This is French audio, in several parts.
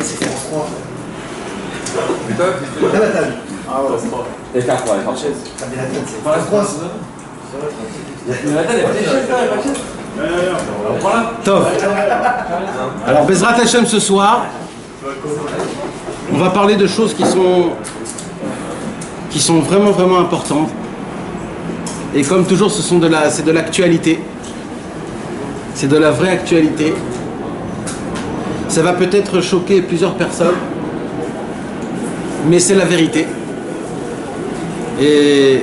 c'est en 3. Et toi, Ah, la table. Ah, ouais, c'est 3. Et 4, ouais, par chaise. Ah, mais la table, c'est 3. Mais la table, il y a pas de chaise, là, il y a pas de chaise. Tov. Alors, Bezrat Hashem, ce soir, on va parler de choses qui sont vraiment, vraiment importantes. Et comme toujours, c'est de l'actualité. C'est de la vraie actualité. Ça va peut-être choquer plusieurs personnes, mais c'est la vérité. Et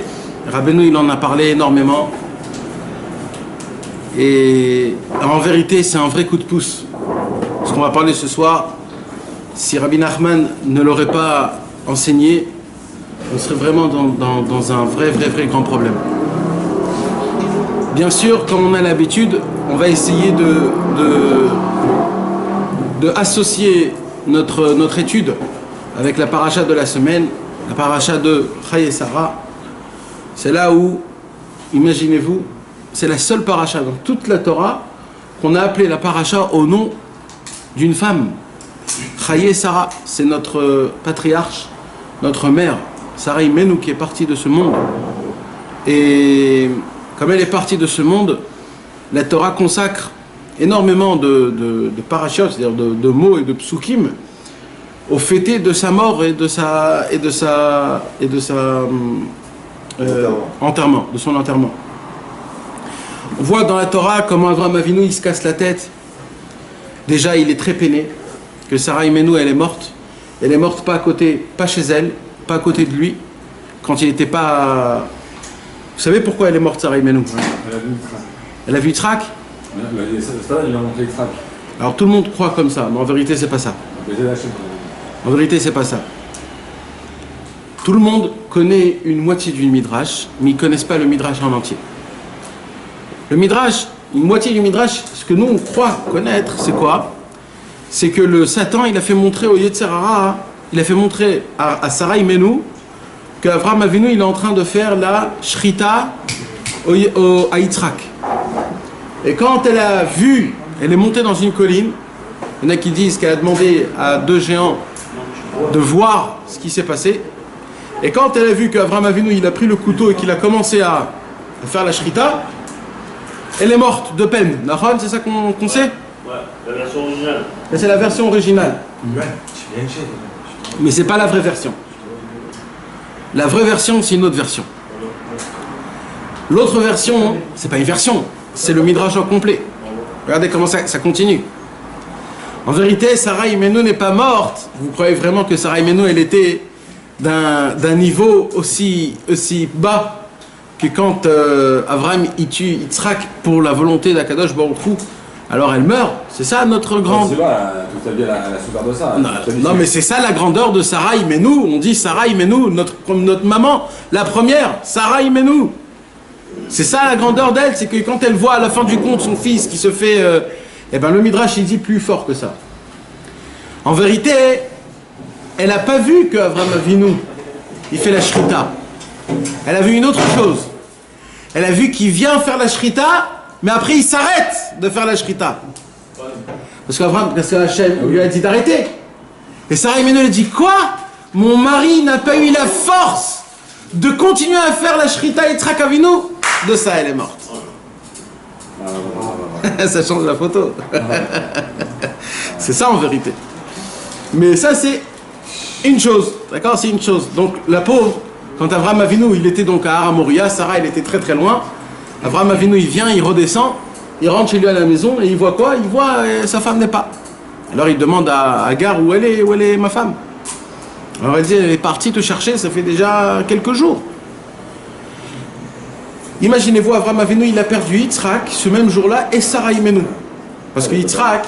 Rabbeinu, il en a parlé énormément. Et en vérité, c'est un vrai coup de pouce. Ce qu'on va parler ce soir, si Rabbi Nachman ne l'aurait pas enseigné, on serait vraiment dans un vrai grand problème. Bien sûr, comme on a l'habitude, on va essayer de associer notre étude avec la paracha de la semaine, la paracha de Chayei Sarah. C'est là où, imaginez-vous, c'est la seule paracha dans toute la Torah qu'on a appelé la paracha au nom d'une femme. Chayei Sarah, c'est notre patriarche, notre mère, Sarah Imenu, qui est partie de ce monde. Et comme elle est partie de ce monde, la Torah consacre énormément de parachiotes, c'est-à-dire de mots et de psukim, au fêté de sa mort et de son enterrement. On voit dans la Torah comment Avraham Avinu il se casse la tête. Déjà, il est très peiné que Sarah Imenu elle est morte. Elle est morte pas chez elle, pas à côté de lui, quand il n'était pas. Vous savez pourquoi elle est morte, Sarah Imenu? Elle a vu Yitzhak. Il a montré Yitzhak. Alors tout le monde croit comme ça, mais en vérité c'est pas ça. En vérité c'est pas ça. Tout le monde connaît une moitié d'une midrash, mais ils ne connaissent pas le midrash en entier. Le midrash, une moitié du midrash, ce que nous on croit connaître, c'est quoi? C'est que le Satan, il a fait montrer au Yetzer Hara, il a fait montrer à Sarah Imenu qu'Avraham Avinu, il est en train de faire la shrita à Yitzhak. Et quand elle a vu, elle est montée dans une colline, il y en a qui disent qu'elle a demandé à deux géants de voir ce qui s'est passé. Et quand elle a vu qu'Avraham Avinu, il a pris le couteau et qu'il a commencé à faire la shrita, elle est morte de peine. Nahon, c'est ça qu'on sait? Ouais, la version originale. C'est la version originale. Mais c'est pas la vraie version. La vraie version, c'est une autre version. L'autre version, c'est pas une version, c'est le midrash au complet. Regardez comment ça continue. En vérité, Sarah Imenu n'est pas morte. Vous croyez vraiment que Sarah Imenu, elle était d'un niveau aussi bas que quand Avraham il tue Yitzhak pour la volonté d'Akadosh Baruch Hu, alors elle meurt. C'est ça notre grand. C'est pas toute sa vie elle a souffert de ça. Non, mais c'est ça la grandeur de Sarah Imenu. On dit Sarah Imenu, notre maman, la première, Sarah Imenu. C'est ça la grandeur d'elle, c'est que quand elle voit à la fin du compte son fils qui se fait, eh ben le midrash il dit plus fort que ça. En vérité, elle n'a pas vu que Avraham Avinu il fait la shrita. Elle a vu une autre chose. Elle a vu qu'il vient faire la shrita, mais après il s'arrête de faire la shrita. Parce qu'Hachem lui a dit d'arrêter. Et Sarah Imenu elle dit quoi? Mon mari n'a pas eu la force de continuer à faire la shrita Yitzhak Avinu. De ça elle est morte. Ça change la photo. C'est ça en vérité. Mais ça c'est une chose. D'accord? C'est une chose. Donc la pauvre, quand Avraham Avinu il était donc à Har Moria, Sarah elle était très très loin. Avraham Avinu il vient, il redescend, il rentre chez lui à la maison et il voit quoi? Il voit sa femme n'est pas. Alors il demande à Agar où elle est ma femme. Alors elle dit elle est partie te chercher, ça fait déjà quelques jours. Imaginez-vous, Avraham Avinu il a perdu Yitzhak ce même jour-là et Sarah Imenu. Parce que Yitzhak,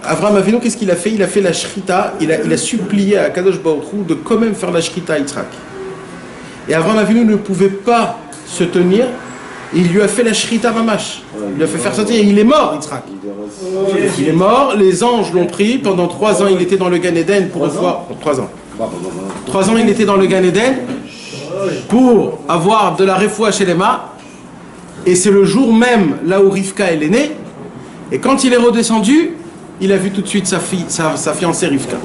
Avraham Avinu qu'est-ce qu'il a fait? Il a fait la shrita, il a supplié à Kadosh Baruch Hu de quand même faire la shrita à Yitzhak. Et Avraham Avinu ne pouvait pas se tenir. Il lui a fait la shrita mamash. Il lui a fait faire sortir. Il est mort, Yitzhak. Il est mort. Les anges l'ont pris. Pendant 3 ans, il était dans le Gan Eden pour voir. 3 ans. 3 ans, il était dans le Gan Eden pour avoir de la refoua chez les Ma. Et c'est le jour même là où Rivka elle est née. Et quand il est redescendu, il a vu tout de suite sa fiancée Rivka.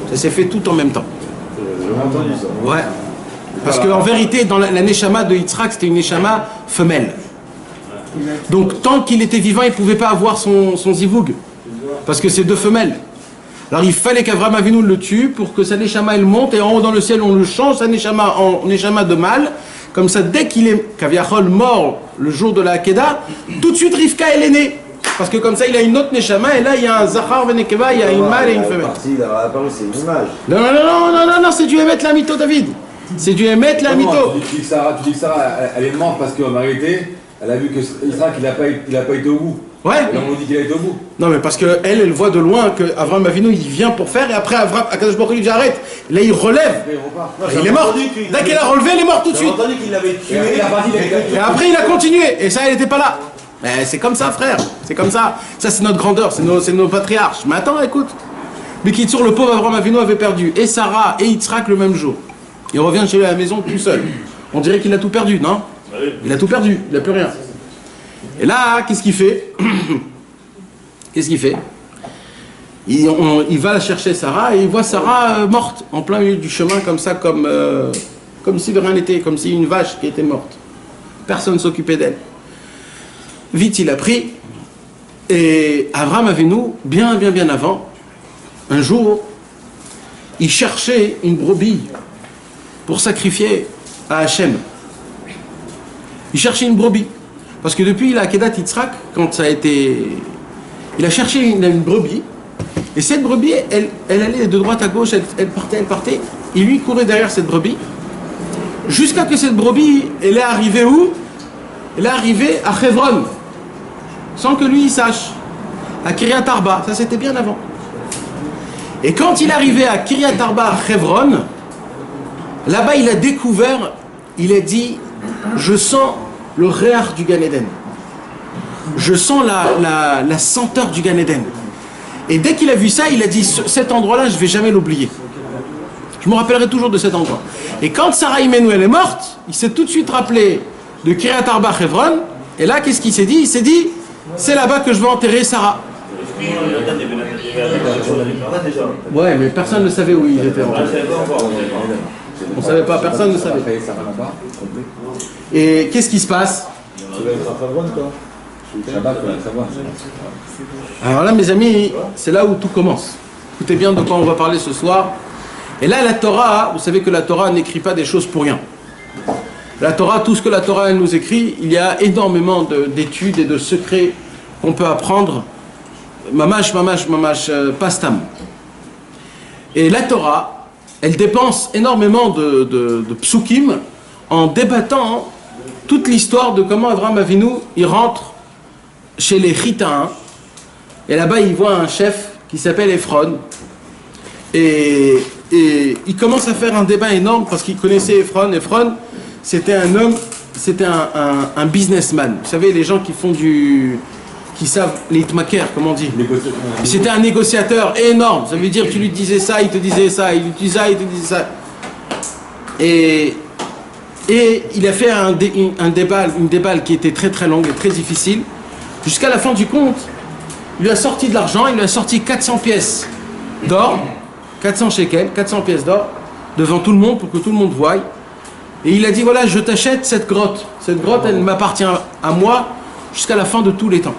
Ça s'est fait tout en même temps. J'ai entendu ça. Ouais. Parce qu'en vérité, dans la Neshama de Yitzhak, c'était une Neshama femelle. Donc tant qu'il était vivant, il ne pouvait pas avoir son zivoug. Parce que c'est deux femelles. Alors il fallait qu'Avram Avinu le tue pour que sa Neshama elle monte et en haut dans le ciel on le change sa Neshama en Neshama de mâle. Comme ça dès qu'il est Kaviachol mort le jour de la Hakeda, tout de suite Rivka elle est née. Parce que comme ça il a une autre Neshama et là il y a un Zachar Venekeva, il y a une mâle et une femelle. Il a apparu, c'est une image. Non, c'est du Emet Lamito David. C'est du Emet Lamito. Tu dis que Sarah, elle est morte parce qu'en vérité, elle a vu que Isaac il a pas été au bout. Ouais. Et là, on dit qu'il a été au bout. Non mais parce que elle voit de loin que Avram Avinu il vient pour faire et après Akadosh Baruch Hu lui dit arrête. Là il relève. Après, il repart. Non, Il est mort. Dès qu'elle a relevé, elle est morte tout de J'ai suite. entendu qu'il l'avait tué. Et après il a continué. Et ça elle n'était pas là. Mais c'est comme ça frère. C'est comme ça. Ça c'est notre grandeur. C'est nos patriarches. Mais attends écoute. Mais qui sur le pauvre Avram Avinu avait perdu et Sarah et Yitzhak le même jour. Il revient chez lui à la maison tout seul. On dirait qu'il a tout perdu, non? Il a tout perdu. Il n'a plus rien. Et là, qu'est-ce qu'il fait? Qu'est-ce qu'il fait? Il va la chercher Sarah et il voit Sarah morte en plein milieu du chemin comme ça, comme si de rien n'était, comme si une vache qui était morte. Personne ne s'occupait d'elle. Vite il a pris et Avram Avinu, bien avant, un jour, il cherchait une brebis pour sacrifier à Hachem. Il cherchait une brebis. Parce que depuis la Kedat Yitzhak, quand ça a été... Il a cherché une brebis. Et cette brebis, elle allait de droite à gauche, elle partait. Il lui courait derrière cette brebis. Jusqu'à que cette brebis, elle est arrivée où? Elle est arrivée à Hebron. Sans que lui, il sache. À Kiryat Arba. Ça, c'était bien avant. Et quand il est arrivé à Kiryat Arba, à Hebron, là-bas, il a découvert, il a dit, je sens le réar du Gan Eden. Je sens la senteur du Gan Eden. Et dès qu'il a vu ça, il a dit, cet endroit-là, je ne vais jamais l'oublier. Je me rappellerai toujours de cet endroit. Et quand Sarah Imenu, elle est morte, il s'est tout de suite rappelé de Kiryat Arba Hebron. Et là, qu'est-ce qu'il s'est dit? Il s'est dit, c'est là-bas que je vais enterrer Sarah. Ouais, mais personne ne savait où ils étaient enterrés. On ne savait pas, personne ne savait. Et qu'est-ce qui se passe? Alors là, mes amis, c'est là où tout commence. Écoutez bien de quoi on va parler ce soir. Et là, la Torah, vous savez que la Torah n'écrit pas des choses pour rien. La Torah, tout ce que la Torah elle nous écrit, il y a énormément d'études et de secrets qu'on peut apprendre. Mamash, pastam. Et la Torah, elle dépense énormément de psukim en débattant toute l'histoire de comment Avram Avinu, il rentre chez les Chitains. Et là-bas, il voit un chef qui s'appelle Ephron. Et il commence à faire un débat énorme parce qu'il connaissait Ephron. Ephron, c'était un homme, c'était un businessman. Vous savez, les gens qui font qui savent les hitmakers, comme on dit. C'était un négociateur énorme. Ça veut dire, tu lui disais ça, il te disait ça, il lui disait ça, il te disait ça. Et il a fait une déballe qui était très très longue et très difficile. Jusqu'à la fin du compte, il lui a sorti de l'argent, il lui a sorti 400 pièces d'or, 400 shekels, 400 pièces d'or, devant tout le monde pour que tout le monde voie. Et il a dit, voilà, je t'achète cette grotte. Cette grotte, elle m'appartient à moi jusqu'à la fin de tous les temps.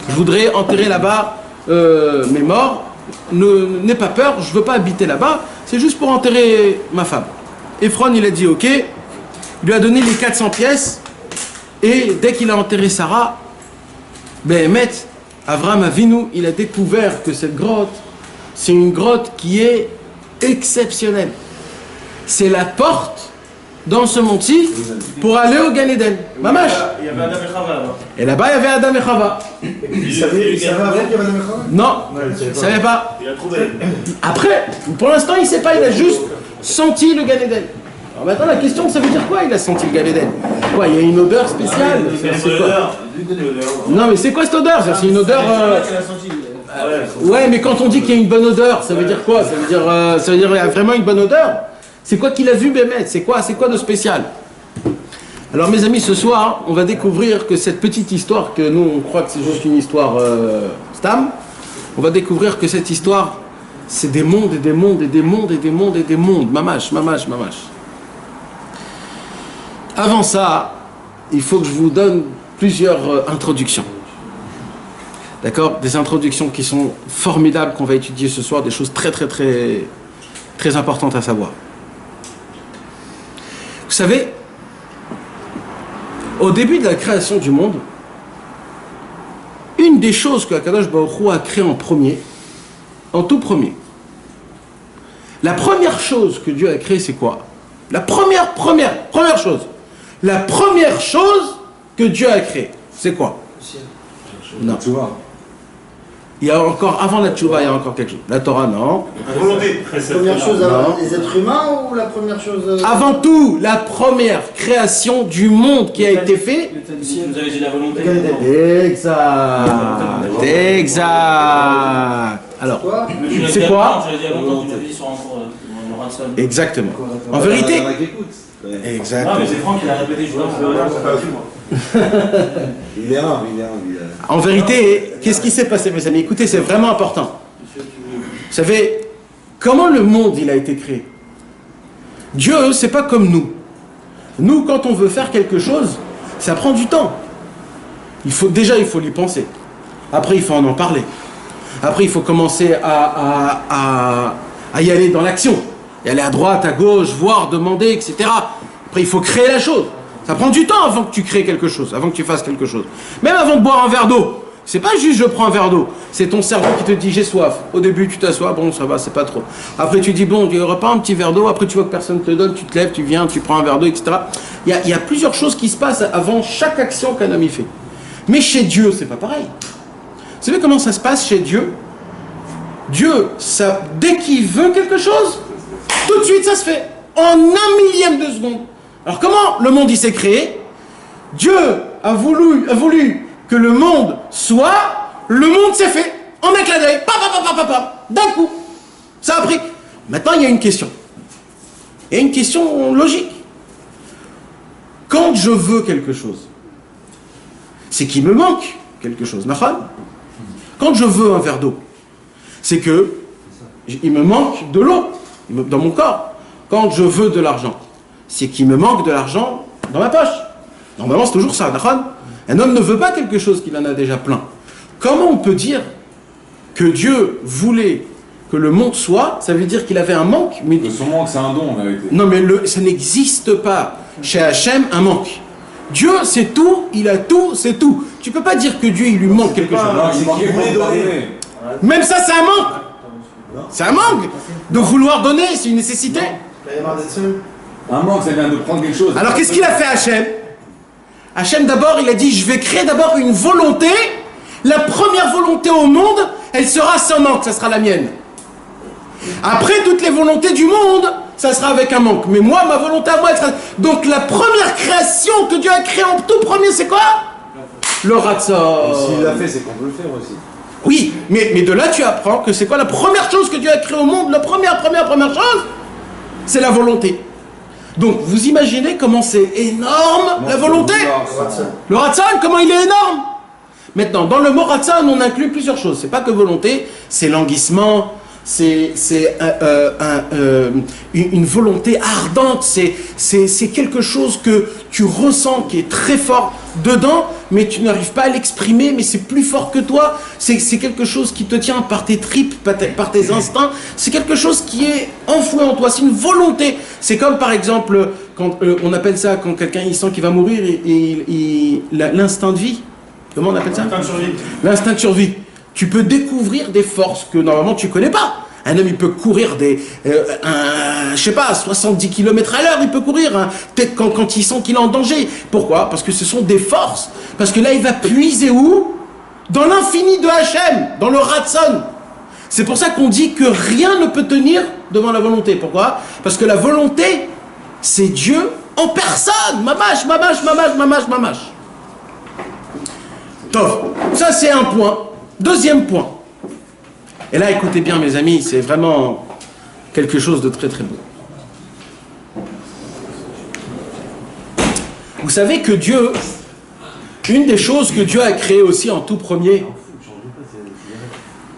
Je voudrais enterrer là-bas mes morts. N'aie pas peur, je ne veux pas habiter là-bas. C'est juste pour enterrer ma femme. Ephron, il a dit, ok. Il lui a donné les 400 pièces. Et dès qu'il a enterré Sarah, Avram Avinu, il a découvert que cette grotte, c'est une grotte qui est exceptionnelle. C'est la porte dans ce monde-ci pour aller au Gan Eden. Mamash. Il y avait Adam et Chava. Et là-bas, il y avait Adam et Chava. Il savait avant qu'il y avait la Mechava? Non, il ne savait pas. Il a trouvé. Après, pour l'instant, il ne sait pas, il a juste senti le Gan Eden. Alors maintenant, la question, ça veut dire quoi, il a senti le Gan Eden? Quoi, il y a une odeur spéciale? C'est quoi? Non, mais c'est quoi cette odeur? C'est une odeur... Ouais, mais quand on dit qu'il y a une bonne odeur, ça veut dire quoi? Ça veut dire qu'il y a vraiment une bonne odeur? C'est quoi qu'il a vu, Bémet? C'est quoi de spécial? Alors, mes amis, ce soir, on va découvrir que cette petite histoire, que nous, on croit que c'est juste une histoire stam, on va découvrir que cette histoire, c'est des mondes et des mondes et des mondes et des mondes et des mondes. Mamash, mamash, mamash. Avant ça, il faut que je vous donne plusieurs introductions. D'accord? Des introductions qui sont formidables, qu'on va étudier ce soir, des choses très très très très importantes à savoir. Vous savez, au début de la création du monde, une des choses que Akadosh Baruch Hu a créé en premier, en tout premier, la première chose que Dieu a créée, c'est quoi? La première chose. La première chose que Dieu a créée, c'est quoi? Non. Il y a encore, avant la tchouva, il y a encore quelque chose. La Torah, non. Volonté. La première chose avant les êtres humains ou la première chose... Avant tout, la première création du monde qui a été fait. Vous avez dit la volonté. Exact. Exact. Alors, c'est quoi? Exactement. En vérité. Exactement. Non, mais c'est Franck qui l'a répété, je vois. Il est un. En vérité, qu'est-ce qui s'est passé, mes amis? Écoutez, c'est vraiment important. Vous savez, comment le monde il a été créé? Dieu, c'est pas comme nous. Nous, quand on veut faire quelque chose, ça prend du temps. Il faut lui penser. Après, il faut en parler. Après, il faut commencer à y aller dans l'action. Y aller à droite, à gauche, voir, demander, etc. Après, il faut créer la chose. Ça prend du temps avant que tu crées quelque chose, avant que tu fasses quelque chose. Même avant de boire un verre d'eau. C'est pas juste je prends un verre d'eau. C'est ton cerveau qui te dit j'ai soif. Au début, tu t'assois, bon, ça va, c'est pas trop. Après, tu dis bon, il n'y aura pas un petit verre d'eau. Après, tu vois que personne ne te donne, tu te lèves, tu viens, tu prends un verre d'eau, etc. Il y a plusieurs choses qui se passent avant chaque action qu'un homme y fait. Mais chez Dieu, c'est pas pareil. Vous savez comment ça se passe chez Dieu? Dieu, dès qu'il veut quelque chose, tout de suite ça se fait. En 1/1000e de seconde. Alors comment le monde il s'est créé? Dieu a voulu que le monde soit, le monde s'est fait. En un clin d'œil. D'un coup. Ça a pris. Maintenant il y a une question. Il y a une question logique. Quand je veux quelque chose, c'est qu'il me manque quelque chose. Quand je veux un verre d'eau, c'est que il me manque de l'eau dans mon corps. Quand je veux de l'argent, c'est qu'il me manque de l'argent dans ma poche. Normalement, c'est toujours ça. Un homme ne veut pas quelque chose qu'il en a déjà plein. Comment on peut dire que Dieu voulait que le monde soit? Ça veut dire qu'il avait un manque. Mais... Son manque, c'est un don, en vérité. Non, mais ça n'existe pas chez Hachem un manque. Dieu, c'est tout, il a tout, c'est tout. Tu peux pas dire que Dieu, il lui manque quelque chose. Non, il manquait pour donner. Même ça, c'est un manque. C'est un manque. De vouloir donner, c'est une nécessité. Un manque, ça vient de prendre quelque chose. Alors, qu'est-ce qu'il a fait Hachem? Hachem, d'abord, il a dit, je vais créer d'abord une volonté. La première volonté au monde, elle sera sans manque, ça sera la mienne. Après, toutes les volontés du monde, ça sera avec un manque. Mais moi, ma volonté à moi, elle sera... Donc, la première création que Dieu a créée en tout premier, c'est quoi? Le Ratzon. S'il l'a fait, c'est qu'on peut le faire aussi. Oui, mais de là, tu apprends que c'est quoi la première chose que Dieu a créée au monde? La première chose, c'est la volonté. Donc, vous imaginez comment c'est énorme, la volonté? Le Ratzon, comment il est énorme? Maintenant, dans le mot Ratzon, on inclut plusieurs choses. C'est pas que volonté, c'est languissement, c'est une volonté ardente, c'est quelque chose que tu ressens qui est très fort dedans, mais tu n'arrives pas à l'exprimer, mais c'est plus fort que toi. C'est quelque chose qui te tient par tes tripes, par tes instincts. C'est quelque chose qui est enfoui en toi. C'est une volonté. C'est comme par exemple, quand on appelle ça, quand quelqu'un il sent qu'il va mourir, l'instinct de vie. Comment on appelle ça? L'instinct de survie. L'instinct de survie. Tu peux découvrir des forces que normalement tu connais pas. Un homme, il peut courir je sais pas, 70 km à l'heure, il peut courir, hein, peut-être quand il sent qu'il est en danger. Pourquoi? Parce que ce sont des forces. Parce que là, il va puiser où? Dans l'infini de Hachem, dans le Ratzon. C'est pour ça qu'on dit que rien ne peut tenir devant la volonté. Pourquoi? Parce que la volonté, c'est Dieu en personne. Mamash. Top. Ça, c'est un point. Deuxième point. Et là, écoutez bien, mes amis, c'est vraiment quelque chose de très très beau. Vous savez que Dieu, une des choses que Dieu a créées aussi en tout premier,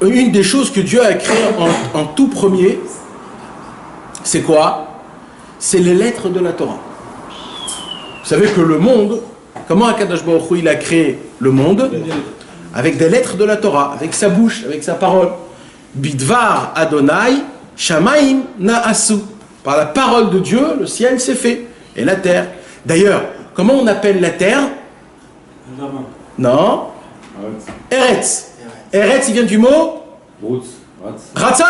une des choses que Dieu a créées en tout premier, c'est quoi? C'est les lettres de la Torah. Vous savez que le monde, comment Akadosh Baruch Hu, il a créé le monde? Avec des lettres de la Torah, avec sa bouche, avec sa parole. Bidvar Adonai Shamaim Na'asu. Par la parole de Dieu, le ciel s'est fait. Et la terre. D'ailleurs, comment on appelle la terre? Non. Eretz. Eretz, il vient du mot Ratzon.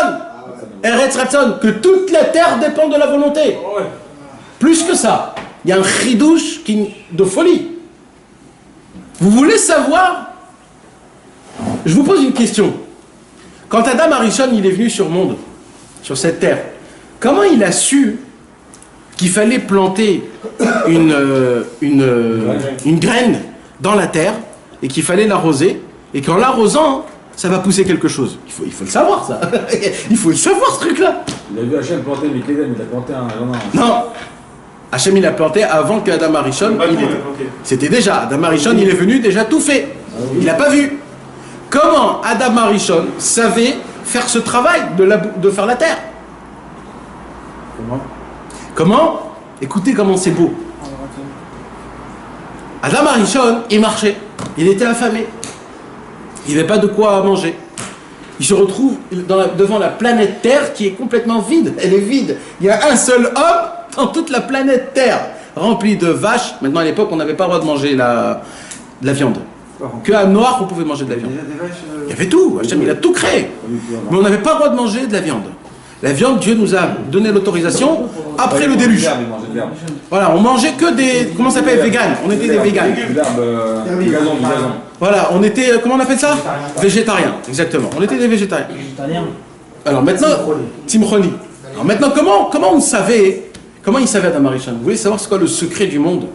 Eretz Ratzon. Que toute la terre dépend de la volonté. Plus que ça. Il y a un chidouche de folie. Vous voulez savoir? Je vous pose une question. Quand Adam Arishon il est venu sur le monde, sur cette terre, comment il a su qu'il fallait planter une graine dans la terre et qu'il fallait l'arroser et qu'en l'arrosant, ça va pousser quelque chose? Il faut le savoir, ça. Il faut le savoir, ce truc-là. Il a vu Hachem planter Mikedem, il a planté un... Non. Hachem, il a planté avant que Adam Arishon. C'était déjà. Adam Arishon, il est venu déjà tout fait. Il n'a pas vu. Comment Adam Arishon savait faire ce travail de faire la terre? Comment? Écoutez comment c'est beau. Adam Arishon, il marchait. Il était affamé. Il n'y avait pas de quoi manger. Il se retrouve devant la planète Terre qui est complètement vide. Elle est vide. Il y a un seul homme dans toute la planète Terre, remplie de vaches. Maintenant, à l'époque, on n'avait pas le droit de manger de la viande. Que à Noir, on pouvait manger de la viande. Il y avait tout. Hachem, il a tout créé. Mais on n'avait pas le droit de manger de la viande. La viande, Dieu nous a donné l'autorisation après le déluge. Voilà, on mangeait que des... Comment ça s'appelle? Vegan. On était des végans. Voilà, on était... Comment on appelle ça? Végétariens, exactement. On était des végétariens. Alors maintenant... Timchoni. Alors maintenant, comment on savait... Comment il savait Adam Arishon? Vous voulez savoir c'est quoi le secret du monde?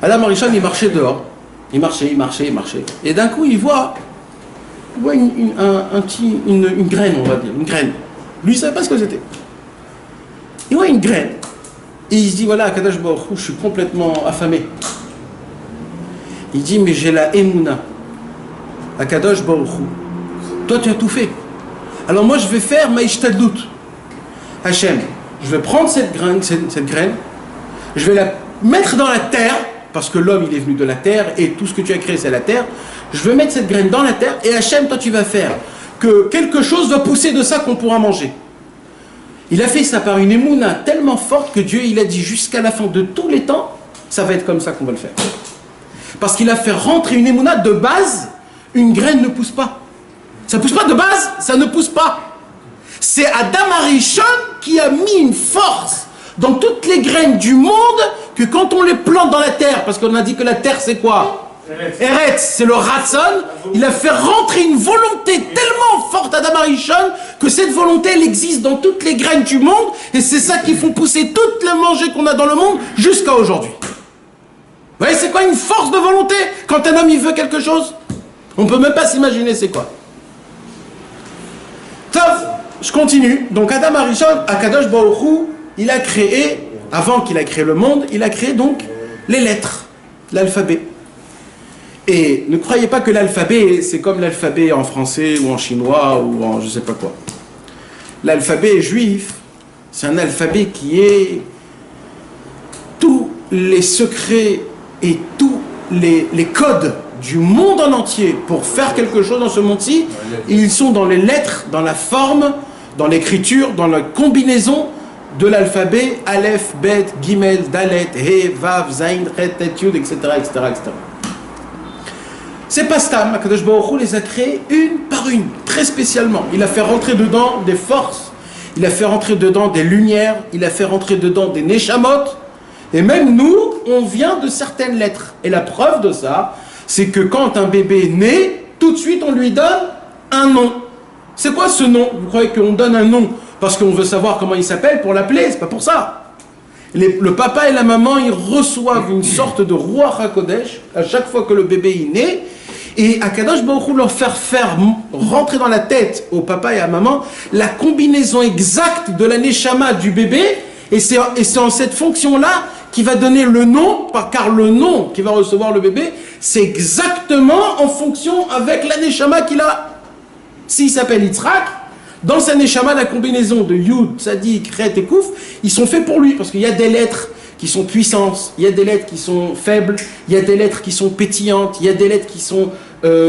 Adam Arishon, il marchait dehors. Il marchait. Et d'un coup, il voit une graine, on va dire, une graine. Lui, il ne savait pas ce que c'était. Il voit une graine. Et il se dit, voilà, Akadosh Baruch Hu, je suis complètement affamé. Il dit, mais j'ai la Emouna. Akadosh Baruch Hu. Toi, tu as tout fait. Alors moi, je vais faire ma Ishtadlut. Hachem, je vais prendre cette graine, je vais la mettre dans la terre, parce que l'homme, il est venu de la terre, et tout ce que tu as créé, c'est la terre. Je vais mettre cette graine dans la terre, et Hachem, toi, tu vas faire que quelque chose va pousser de ça qu'on pourra manger. Il a fait ça par une émouna tellement forte que Dieu, il a dit jusqu'à la fin de tous les temps, ça va être comme ça qu'on va le faire. Parce qu'il a fait rentrer une émouna de base, une graine ne pousse pas. Ça ne pousse pas de base, ça ne pousse pas. C'est Adam Arishon qui a mis une force dans toutes les graines du monde que quand on les plante dans la terre, parce qu'on a dit que la terre c'est quoi? Eretz, c'est le Ratzon. Il a fait rentrer une volonté tellement forte à Adam Arishon que cette volonté elle existe dans toutes les graines du monde et c'est ça qui font pousser toutes les manger qu'on a dans le monde jusqu'à aujourd'hui. Vous voyez c'est quoi une force de volonté? Quand un homme il veut quelque chose, on peut même pas s'imaginer c'est quoi. Tov, je continue. Donc Adam Arishon, Akadosh Baruch Hu, il a créé, avant qu'il a créé le monde, il a créé donc les lettres, l'alphabet. Et ne croyez pas que l'alphabet, c'est comme l'alphabet en français ou en chinois ou en je sais pas quoi. L'alphabet juif, c'est un alphabet qui est tous les secrets et tous les codes du monde en entier pour faire quelque chose dans ce monde-ci. Ils sont dans les lettres, dans la forme, dans l'écriture, dans la combinaison de l'alphabet Aleph, Bet, Gimel, Dalet, He, Vav, Zain, Ret, Tet, Yud, etc., etc., etc. C'est pas Stam, Akadosh Baruch Hu les a créés une par une, très spécialement. Il a fait rentrer dedans des forces, il a fait rentrer dedans des lumières, il a fait rentrer dedans des neshamot, et même nous, on vient de certaines lettres. Et la preuve de ça, c'est que quand un bébé naît, tout de suite on lui donne un nom. C'est quoi ce nom? Vous croyez qu'on donne un nom parce qu'on veut savoir comment il s'appelle pour l'appeler? C'est pas pour ça. Le papa et la maman, ils reçoivent une sorte de Ruach HaKodesh à chaque fois que le bébé est né. Et Akadosh Baruch Hu leur faire rentrer dans la tête au papa et à la maman la combinaison exacte de la neshama du bébé. Et c'est en cette fonction-là qui va donner le nom, car le nom qui va recevoir le bébé, c'est exactement en fonction avec la neshama qu'il a. S'il s'appelle Yitzhak, dans sa Neshama, la combinaison de Yud, Tzadik, Ret et Kouf, ils sont faits pour lui, parce qu'il y a des lettres qui sont puissantes, il y a des lettres qui sont faibles, il y a des lettres qui sont pétillantes, il y a des lettres qui sont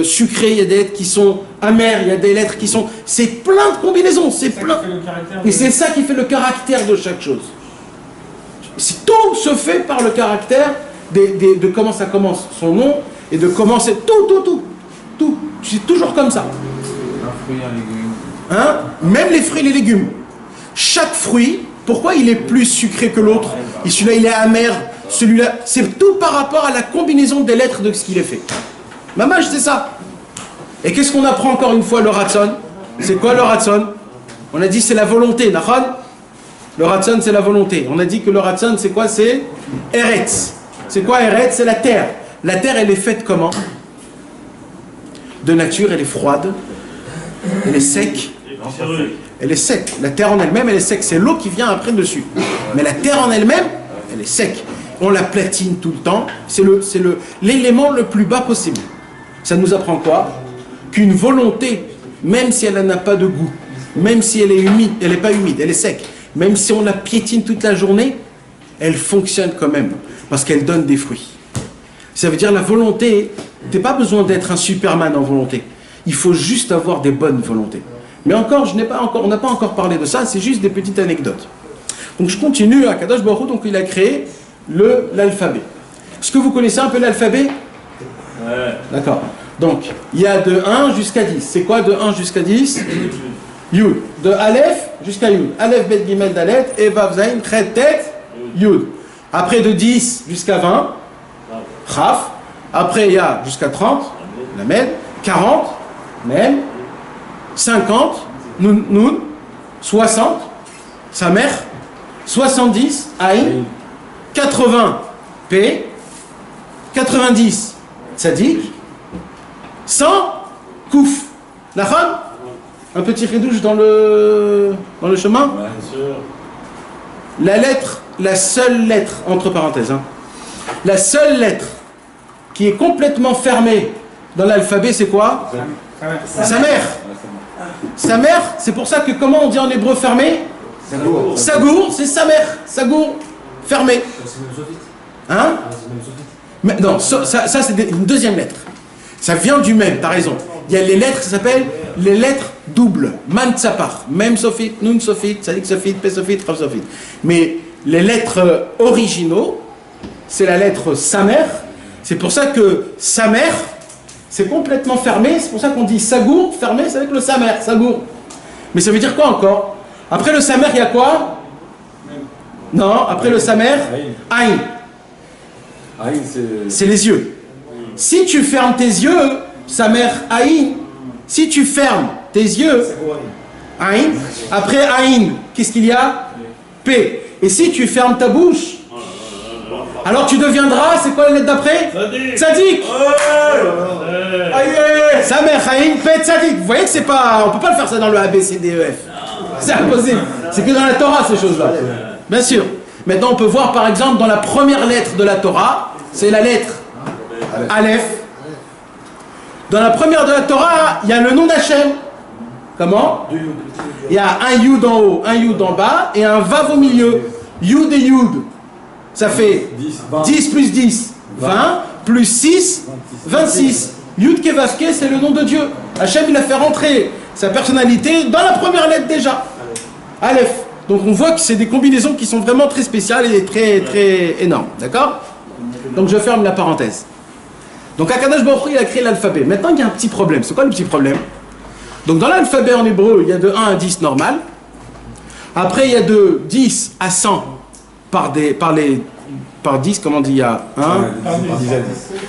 sucrées, il y a des lettres qui sont amères, il y a des lettres qui sont... C'est plein de combinaisons, c'est plein. Et c'est ça qui fait le caractère de chaque chose. Tout se fait par le caractère de comment ça commence, son nom, et de comment c'est... Tout. C'est toujours comme ça. Un fruit, un légume. Hein? Même les fruits et les légumes. Chaque fruit, pourquoi il est plus sucré que l'autre? Et celui-là, il est amer. Celui-là, c'est tout par rapport à la combinaison des lettres de ce qu'il est fait. Mamage, c'est ça. Et qu'est-ce qu'on apprend encore une fois, le ratson? C'est quoi le ratson? On a dit c'est la volonté, nachon? Le ratson, c'est la volonté. On a dit que le ratson, c'est quoi? C'est Eretz. C'est quoi Eretz? C'est la terre. La terre, elle est faite comment? De nature, elle est froide. Elle est sec. Elle est sec. La terre en elle-même, elle est sec. C'est l'eau qui vient après dessus. Mais la terre en elle-même, elle est sec. On la platine tout le temps. C'est l'élément le plus bas possible. Ça nous apprend quoi? Qu'une volonté, même si elle n'a pas de goût, même si elle est humide, elle n'est pas humide, elle est sec, même si on la piétine toute la journée, elle fonctionne quand même. Parce qu'elle donne des fruits. Ça veut dire la volonté, tu n'as pas besoin d'être un Superman en volonté. Il faut juste avoir des bonnes volontés. Mais encore, on n'a pas encore parlé de ça, c'est juste des petites anecdotes. Donc je continue à Kadosh Baruch Hu, donc il a créé l'alphabet. Est-ce que vous connaissez un peu l'alphabet? Ouais. D'accord. Donc, il y a de 1 jusqu'à 10. C'est quoi de 1 jusqu'à 10? Yud. De Aleph jusqu'à Yud. Aleph, Bet, Gimel, Dalet, et Vav, Zayin, Chet, Tet, Yud. Après de 10 jusqu'à 20, Chaf. Après, il y a jusqu'à 30, Lamed. 40, Mem. 50, Nun. 60, Samer. 70, Aïn. 80, P. 90, Tzadik. 100, Kouf. Nachon? Un petit redouche dans le chemin? La seule lettre, entre parenthèses, hein, la seule lettre qui est complètement fermée dans l'alphabet, c'est quoi? Samer. Samer, c'est pour ça que comment on dit en hébreu fermé? Sagour, c'est Samer. Sagour, fermé. Hein? Mais non, ça c'est une deuxième lettre. Ça vient du même, t'as raison. Il y a les lettres qui s'appellent les lettres doubles. Man tsapar. Mem sofit, nun sofit, tzadik sofit, pe sofit, rav sofit. Mais les lettres originaux, c'est la lettre Samer. C'est pour ça que Samer, c'est complètement fermé. C'est pour ça qu'on dit Sagour, fermé, c'est avec le Samer, Sagour. Mais ça veut dire quoi encore? Après le Samer, il y a quoi? Non, après le Samer, Aïn. Aïn, c'est les yeux. Si tu fermes tes yeux, Samer, Aïn. Si tu fermes tes yeux, Aïn. Après Aïn, qu'est-ce qu'il y a? P. Et si tu fermes ta bouche, alors tu deviendras, c'est quoi la lettre d'après? Tzadik. Samer, Aïn, P, Tzadik. Vous voyez que c'est pas, on peut pas le faire ça dans le A, B, C, D, E, F. C'est impossible. C'est que dans la Torah, ces choses-là. Bien sûr. Maintenant, on peut voir par exemple dans la première lettre de la Torah, c'est la lettre Aleph. Dans la première de la Torah, il y a le nom d'Hachem. Comment? Il y a un Yud en haut, un Yud en bas et un Vav au milieu. Yud et Yud. Ça fait 10 plus 10, 20, plus 6, 26. Yud Kevavke, c'est le nom de Dieu. Hachem, il a fait rentrer sa personnalité dans la première lettre déjà. Aleph. Donc on voit que c'est des combinaisons qui sont vraiment très spéciales et très, très énormes. D'accord? Donc je ferme la parenthèse. Donc Akadosh Baruch Hu, il a créé l'alphabet. Maintenant, il y a un petit problème. C'est quoi le petit problème? Donc dans l'alphabet en hébreu, il y a de 1 à 10 normal. Après, il y a de 10 à 100 par 10, comment on dit? Il y a 1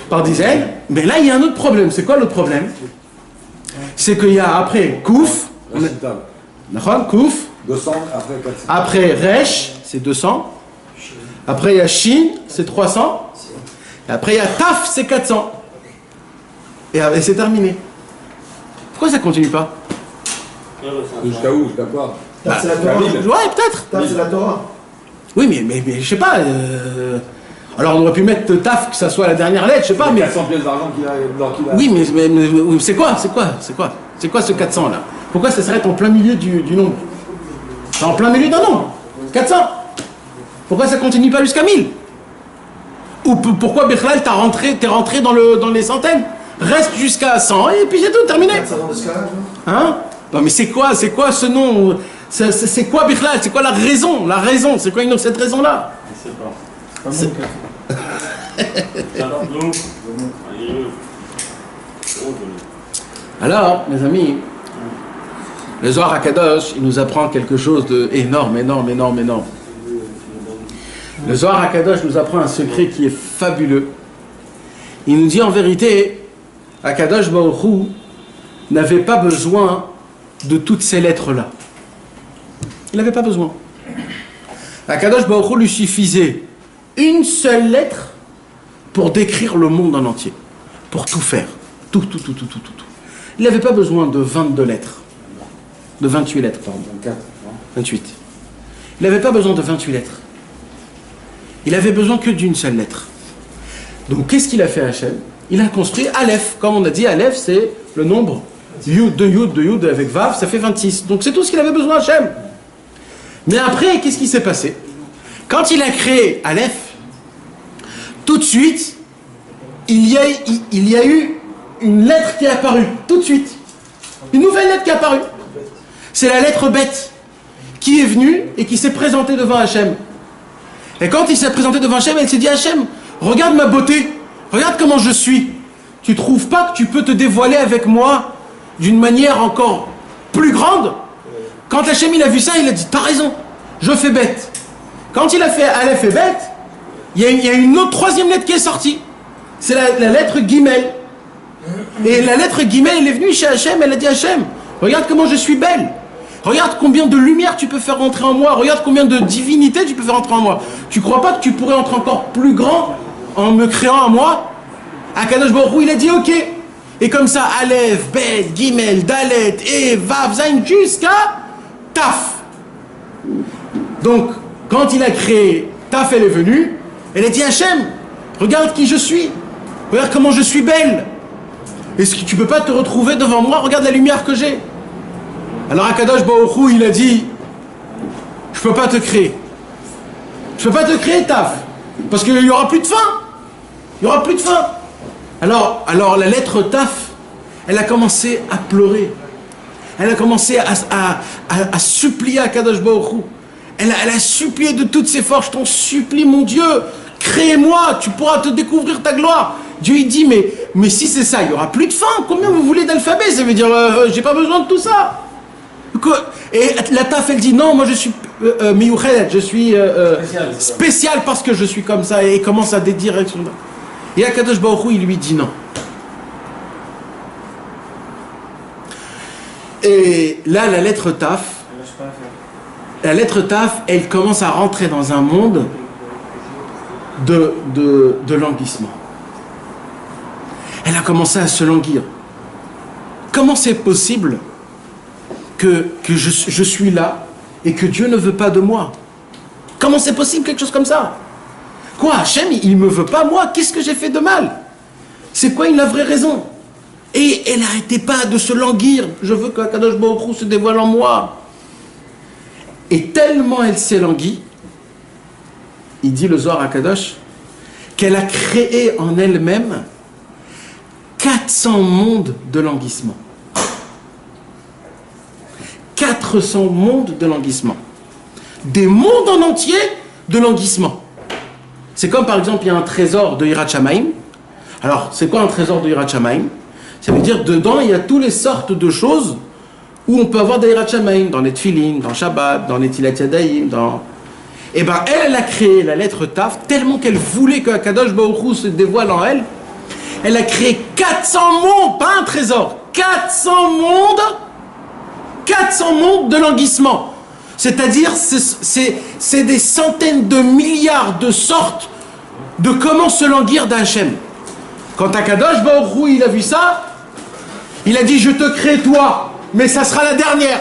par dizaine. Mais là, il y a un autre problème. C'est quoi l'autre problème? C'est qu'il y a après Kouf. Kouf. 200, après 400. Après Resh, c'est 200. Après il y a Shin, c'est 300. Et après il y a Taf, c'est 400. Et c'est terminé. Pourquoi ça continue pas? Jusqu'à où? Jusqu'à quoi? C'est la Torah. Ouais, peut-être. C'est la Torah. Oui, mais je sais pas. Alors on aurait pu mettre Taf, que ça soit la dernière lettre, je sais pas. Mais 400 pièces d'argent qu'il a. oui, mais c'est quoi? C'est quoi? C'est quoi ce 400 là? Pourquoi ça s'arrête en plein milieu du nombre? C'est en plein milieu d'un nombre. 400. Pourquoi ça continue pas jusqu'à 1000? Ou pourquoi Bichlal t'es rentré dans les centaines? Reste jusqu'à 100 et puis c'est tout, terminé. Hein? Non mais c'est quoi ce nom? C'est quoi Bichlal? C'est quoi la raison? C'est quoi cette raison-là? Je sais pas. Alors, mes amis, le Zohar HaKadosh, il nous apprend quelque chose d'énorme. Le Zohar HaKadosh nous apprend un secret qui est fabuleux. Il nous dit en vérité, HaKadosh Baruch Hu n'avait pas besoin de toutes ces lettres-là. Il n'avait pas besoin. HaKadosh Baruch Hu lui suffisait une seule lettre pour décrire le monde en entier. Pour tout faire. Tout. Il n'avait pas besoin de 22 lettres. De 28 lettres, pardon. 28. Il n'avait pas besoin de 28 lettres. Il avait besoin que d'une seule lettre. Donc qu'est-ce qu'il a fait Hachem? Il a construit Aleph. Comme on a dit, Aleph c'est le nombre Yud, de Yud avec Vav, ça fait 26. Donc c'est tout ce qu'il avait besoin Hachem. Mais après, qu'est-ce qui s'est passé? Quand il a créé Aleph, tout de suite, il y a eu une lettre qui est apparue. Tout de suite. Une nouvelle lettre qui est apparue. C'est la lettre bête qui est venue et qui s'est présentée devant Hachem. Et quand il s'est présenté devant Hachem, elle s'est dit Hachem, regarde ma beauté, regarde comment je suis. Tu trouves pas que tu peux te dévoiler avec moi d'une manière encore plus grande? Quand Hachem il a vu ça, il a dit t'as raison, je fais bête. Quand il a fait Aleph et bête, il y a une autre troisième lettre qui est sortie. C'est la lettre Gimel. Et la lettre Gimel, elle est venue chez Hachem, elle a dit Hachem, regarde comment je suis belle. Regarde combien de lumière tu peux faire rentrer en moi. Regarde combien de divinité tu peux faire rentrer en moi. Tu crois pas que tu pourrais entrer encore plus grand en me créant à moi? HaKadosh Baruch Hu, il a dit ok. Et comme ça, Aleph, Bet, Gimel, Dalet, et Vav, Zain, jusqu'à Taf. Donc, quand il a créé Taf, elle est venue. Elle a dit Hachem, regarde qui je suis. Regarde comment je suis belle. Est-ce que tu peux pas te retrouver devant moi? Regarde la lumière que j'ai. Alors HaKadosh Baruch Hu, il a dit je peux pas te créer. Je peux pas te créer Taf. Parce qu'il y aura plus de fin. Il y aura plus de fin. Alors la lettre Taf, elle a commencé à pleurer. Elle a commencé à supplier HaKadosh Baruch Hu. Elle a supplié de toutes ses forces. Je t'en supplie mon Dieu, crée-moi, tu pourras te découvrir ta gloire. Dieu il dit mais si c'est ça, il y aura plus de fin. Combien vous voulez d'alphabet? Ça veut dire j'ai pas besoin de tout ça. Et la Taf elle dit non, moi je suis miyuchet, je suis spécial parce que je suis comme ça, et commence à dédire. Et HaKadosh Baruch Hu, il lui dit non. Et là la lettre Taf, elle commence à rentrer dans un monde de languissement. Elle a commencé à se languir. Comment c'est possible que je suis là et que Dieu ne veut pas de moi? Comment c'est possible quelque chose comme ça? Quoi, Hachem, il me veut pas moi? Qu'est-ce que j'ai fait de mal? C'est quoi la vraie raison? Et elle n'arrêtait pas de se languir. Je veux que HaKadosh Baruch Hu se dévoile en moi. Et tellement elle s'est languie, il dit le Zohar HaKadosh, qu'elle a créé en elle-même 400 mondes de languissement. 400 mondes de languissement. Des mondes en entier de languissement. C'est comme par exemple, il y a un trésor de Yirat Shamayim. Alors, c'est quoi un trésor de Yirat Shamayim? Ça veut dire, dedans, il y a toutes les sortes de choses où on peut avoir des Yirat Shamayim, dans les Tfilin, dans Shabbat, dans les Tilat Yadayim, dans... Eh bien, elle a créé la lettre Taf, tellement qu'elle voulait que HaKadosh Baruch Hu se dévoile en elle. Elle a créé 400 mondes, pas un trésor, 400 mondes de languissement. C'est-à-dire, c'est des centaines de milliards de sortes de comment se languir d'Hachem. Quand HaKadosh Baruch Hu, il a vu ça, il a dit, je te crée toi, mais ça sera la dernière.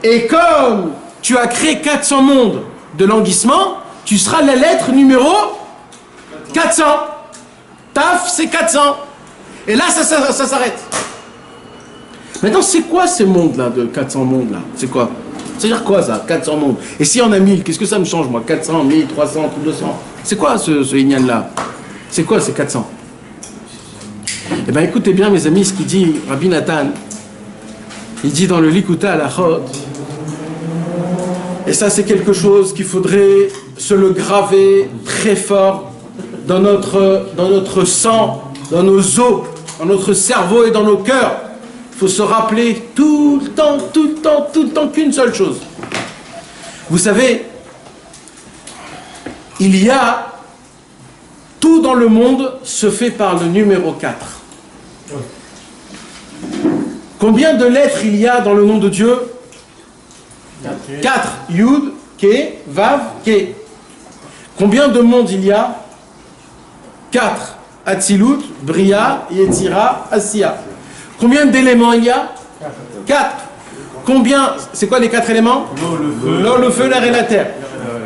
Et comme tu as créé 400 mondes de languissement, tu seras la lettre numéro 400. Taf, c'est 400. Et là, ça s'arrête. Maintenant, c'est quoi ces mondes-là, de 400 mondes-là? C'est quoi? C'est-à-dire quoi ça, 400 mondes? Et s'il y en a 1000, qu'est-ce que ça me change, moi? 400, 1000, 300, 200? C'est quoi ce Inyan-là? C'est quoi ces 400? Eh bien, écoutez bien, mes amis, ce qu'il dit Rabbi Nathan. Il dit dans le Likuta Halachot, et ça c'est quelque chose qu'il faudrait se le graver très fort dans notre sang, dans nos os, dans notre cerveau et dans nos cœurs. Il faut se rappeler tout le temps qu'une seule chose. Vous savez, il y a tout dans le monde se fait par le numéro 4. Combien de lettres il y a dans le nom de Dieu? 4. Yud, Ke, Vav, Ke. Combien de mondes il y a? 4. Atzilut, Bria, Yetzira, Asiya. Combien d'éléments il y a? 4. Combien, c'est quoi les 4 éléments? L'eau, le feu, l'air et la terre.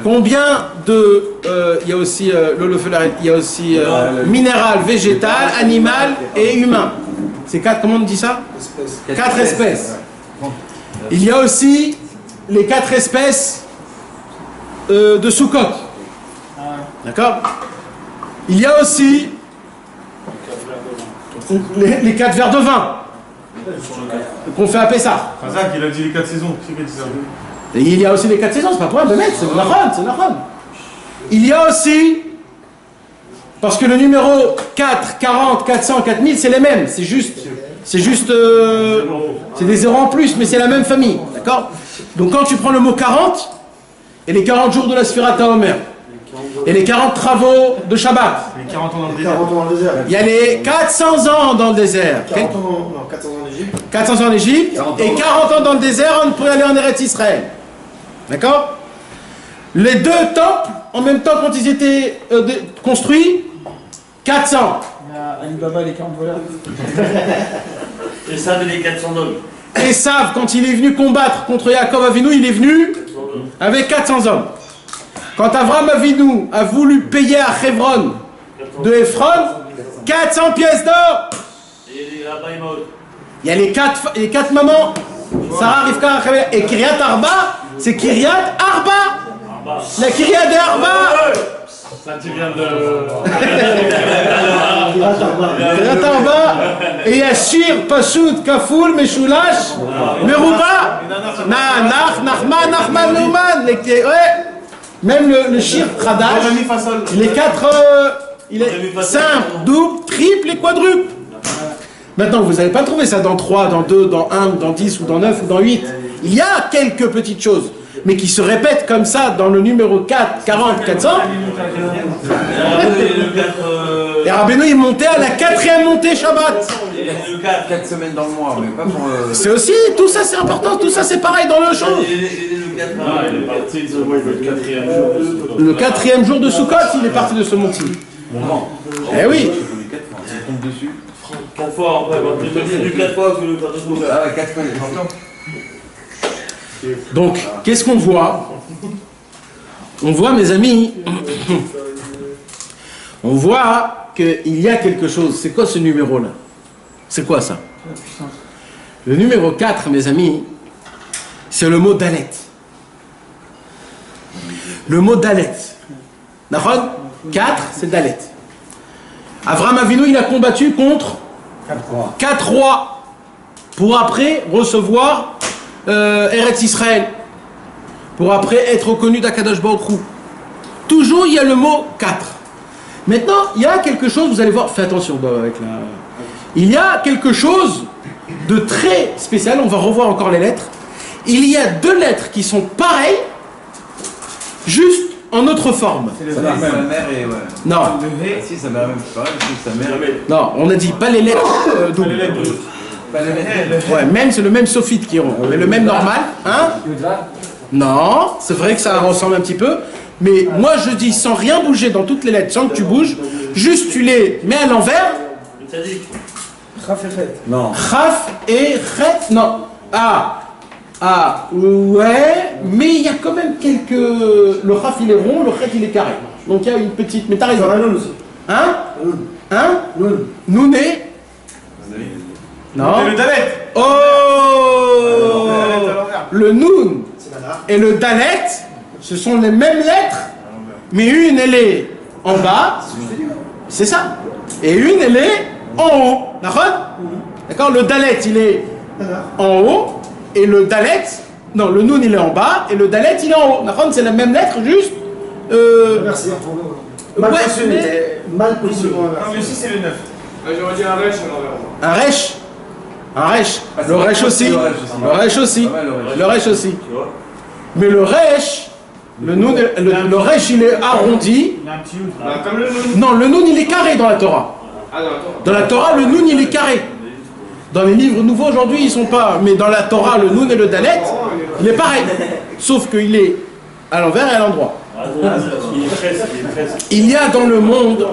Combien de... il y a aussi l'eau, le feu, l'air, il y a aussi minéral, végétal, animal et humain. C'est 4, comment on dit ça? 4 espèces. Il y a aussi les 4 espèces de Sukkot. D'accord? Il y a aussi les 4 verres de vin qu'on fait à Pessah. Razak, il a dit les 4 saisons. Qui a dit ça? Et il y a aussi les 4 saisons, c'est pas pour rien de mettre, c'est Nahon. Il y a aussi, parce que le numéro 4, 40, 400, 4000, c'est les mêmes, c'est juste, c'est des zéros en plus, mais c'est la même famille, d'accord? Donc quand tu prends le mot 40, et les 40 jours de la Sfirat HaOmer, et les 40 travaux de Shabbat, Les 40 ans dans le 40 ans dans le désert. il y a les 400 ans dans le désert, 40 ans, non, 400 ans en Égypte. 400 ans en Égypte, et 40 ans dans le désert pour aller en Eretz Israël. D'accord? Les deux temples, en même temps quand ils étaient construits, 400. Alibaba, les 40 voleurs. Et ça, les 400 hommes. Esav, quand il est venu combattre contre Yaakov Avinu, il est venu avec 400 hommes. Quand Avram Avinu a voulu payer à Hebron de Ephron, 400 pièces d'or. Et les rabbins Maud. Il y a les quatre mamans, Sarah, Rivka, Rachel, et Kiryat Arba, c'est Kiryat Arba. La Kiryat de Arba. Ça, tu viens de. Kiryat Arba, et il y a Shir, Pashout, Kafoul, Meshulash, Meruba, Na'anach, Nachman, Nachman, Neumann, ouais. Même le Shir, Khadash, les 4, il est simple, double, triple et quadruple. Maintenant, vous n'allez pas trouver ça dans 3, dans 2, dans 1, dans 10, ou dans 9, ou dans 8. Il y a quelques petites choses, mais qui se répètent comme ça dans le numéro 4, 40, 400. Et Rabbeinu est monté à la 4e montée Shabbat. 4 semaines dans le mois, mais pas pour. C'est aussi, tout ça c'est important, tout ça c'est pareil dans le chose. Ah, il est parti le 4e jour. Le 4e jour de Sukkot, il est parti de ce monti. Eh oui. 4 fois, après, tu me dis du 4 fois que le 4 fois. Ah ouais, 4 fois, Donc, qu'est-ce qu'on voit? On voit, mes amis, on voit qu'il y a quelque chose. C'est quoi ce numéro-là? C'est quoi ça? Le numéro 4, mes amis, c'est le mot Dalet. Le mot Dalet. D'accord? 4, c'est Dalet. Avram Avinu, il a combattu contre 4 rois pour après recevoir Eretz Israël, pour après être reconnu d'Akadosh Baruch Hu. Toujours il y a le mot 4. Maintenant, il y a quelque chose, vous allez voir, fais attention avec la... Il y a quelque chose de très spécial, on va revoir encore les lettres. Il y a 2 lettres qui sont pareilles, juste en autre forme. Sa mère et ouais. Non. Si, sa mère même, c'est pareil, sa mère. Non, on a dit pas les lettres doubles. Ouais, même c'est le même sophite qui rond, mais le même normal, hein? Non, c'est vrai que ça ressemble un petit peu, mais moi je dis sans rien bouger dans toutes les lettres, sans que tu bouges, juste tu les mets à l'envers. Non. Chaf et Chet, non. Ah, ouais, mais il y a quand même quelques... Le Chaf il est rond, le Chet il est carré. Donc il y a une petite... Mais t'as raison. Hein? Hein? Nouné. Non. Le Dalet. Oh, Le Noun et le Dalet, ce sont les mêmes lettres, mais une elle est en bas, c'est ça, et une elle est en haut. D'accord? Le Dalet il est en haut, et le Dalet, non, le Noun il est en bas, et le Dalet il est en haut. C'est la même lettre, juste. Merci. Mal Ouais, positionné. mais- Mal positionné. Non, mais si, c'est le 9. J'aurais dit un rêche à l'envers. Un Resh. Un Resh. Le Resh aussi. Le Resh aussi. Le Resh aussi. Pas mal, le Resh. Le Resh aussi. Mais le Resh, le Resh il est arrondi. Il y a un petit ouf. Comme le Noun. Non, le Noun il est carré dans la Torah. Ah non, attends. Dans la Torah, le Noun il est carré. Dans les livres nouveaux aujourd'hui, ils sont pas. Mais dans la Torah, le Noun et le Dalet, il est pareil. Sauf qu'il est à l'envers et à l'endroit. Il est presque, Il y a dans le monde,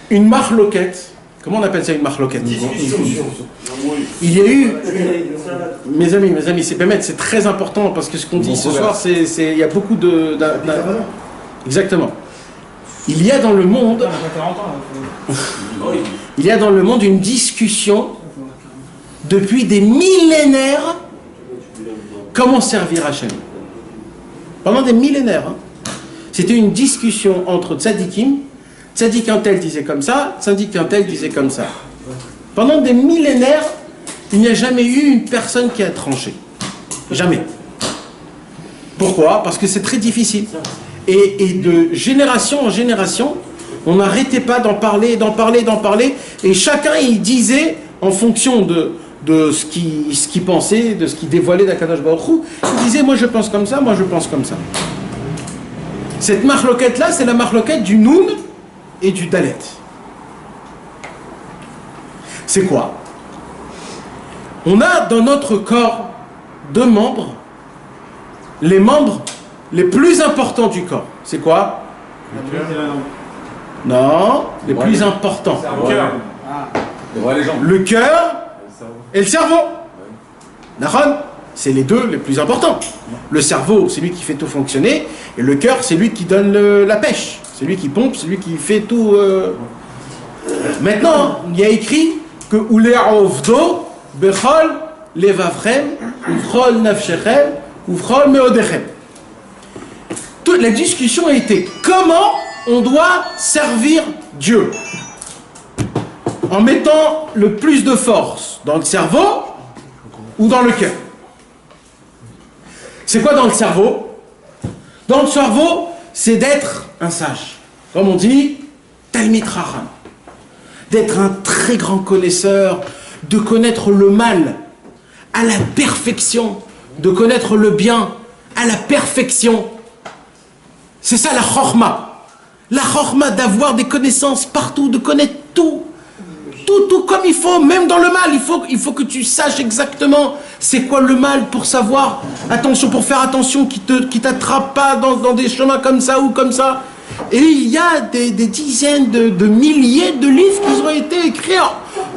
une marloquette. Comment on appelle ça une marloquette? Il y a eu, mes amis, c'est Bémet, c'est très important parce que ce qu'on dit ce soir, il y a beaucoup de. Exactement. Il y a dans le monde, une discussion depuis des millénaires. Comment servir Hachem? Pendant des millénaires. Hein. C'était une discussion entre tzadikim. Tzadik un tel disait comme ça, tzadik un tel disait comme ça. Pendant des millénaires, il n'y a jamais eu une personne qui a tranché. Jamais. Pourquoi? Parce que c'est très difficile. Et de génération en génération, on n'arrêtait pas d'en parler, et chacun il disait en fonction de ce qu'il pensait, de ce qu'il dévoilait d'Akadosh Baruch Hu, il disait moi je pense comme ça, moi je pense comme ça. Cette marloquette là, c'est la marloquette du Noun et du Dalet. C'est quoi? On a dans notre corps deux membres, les membres les plus importants du corps. C'est quoi? Non, les plus importants. Le cœur. Les jambes. Le cœur et le cerveau. Nahon, c'est les deux les plus importants. Le cerveau, c'est lui qui fait tout fonctionner, et le cœur, c'est lui qui donne la pêche. C'est lui qui pompe, c'est lui qui fait tout. Maintenant, il y a écrit que Ule'ovdo bechol levavrem uvchol nafshechem uvchol meodechem. Toute la discussion a été comment on doit servir Dieu. En mettant le plus de force dans le cerveau ou dans le cœur. C'est quoi dans le cerveau? Dans le cerveau, c'est d'être un sage. Comme on dit, Talmid Chacham. D'être un très grand connaisseur, de connaître le mal à la perfection, de connaître le bien à la perfection. C'est ça la chorma. La chorma d'avoir des connaissances partout, de connaître tout. Tout comme il faut, même dans le mal, il faut que tu saches exactement c'est quoi le mal pour savoir, attention, pour faire attention qui t'attrape pas dans des chemins comme ça ou comme ça. Et il y a des dizaines de milliers de livres qui ont été écrits,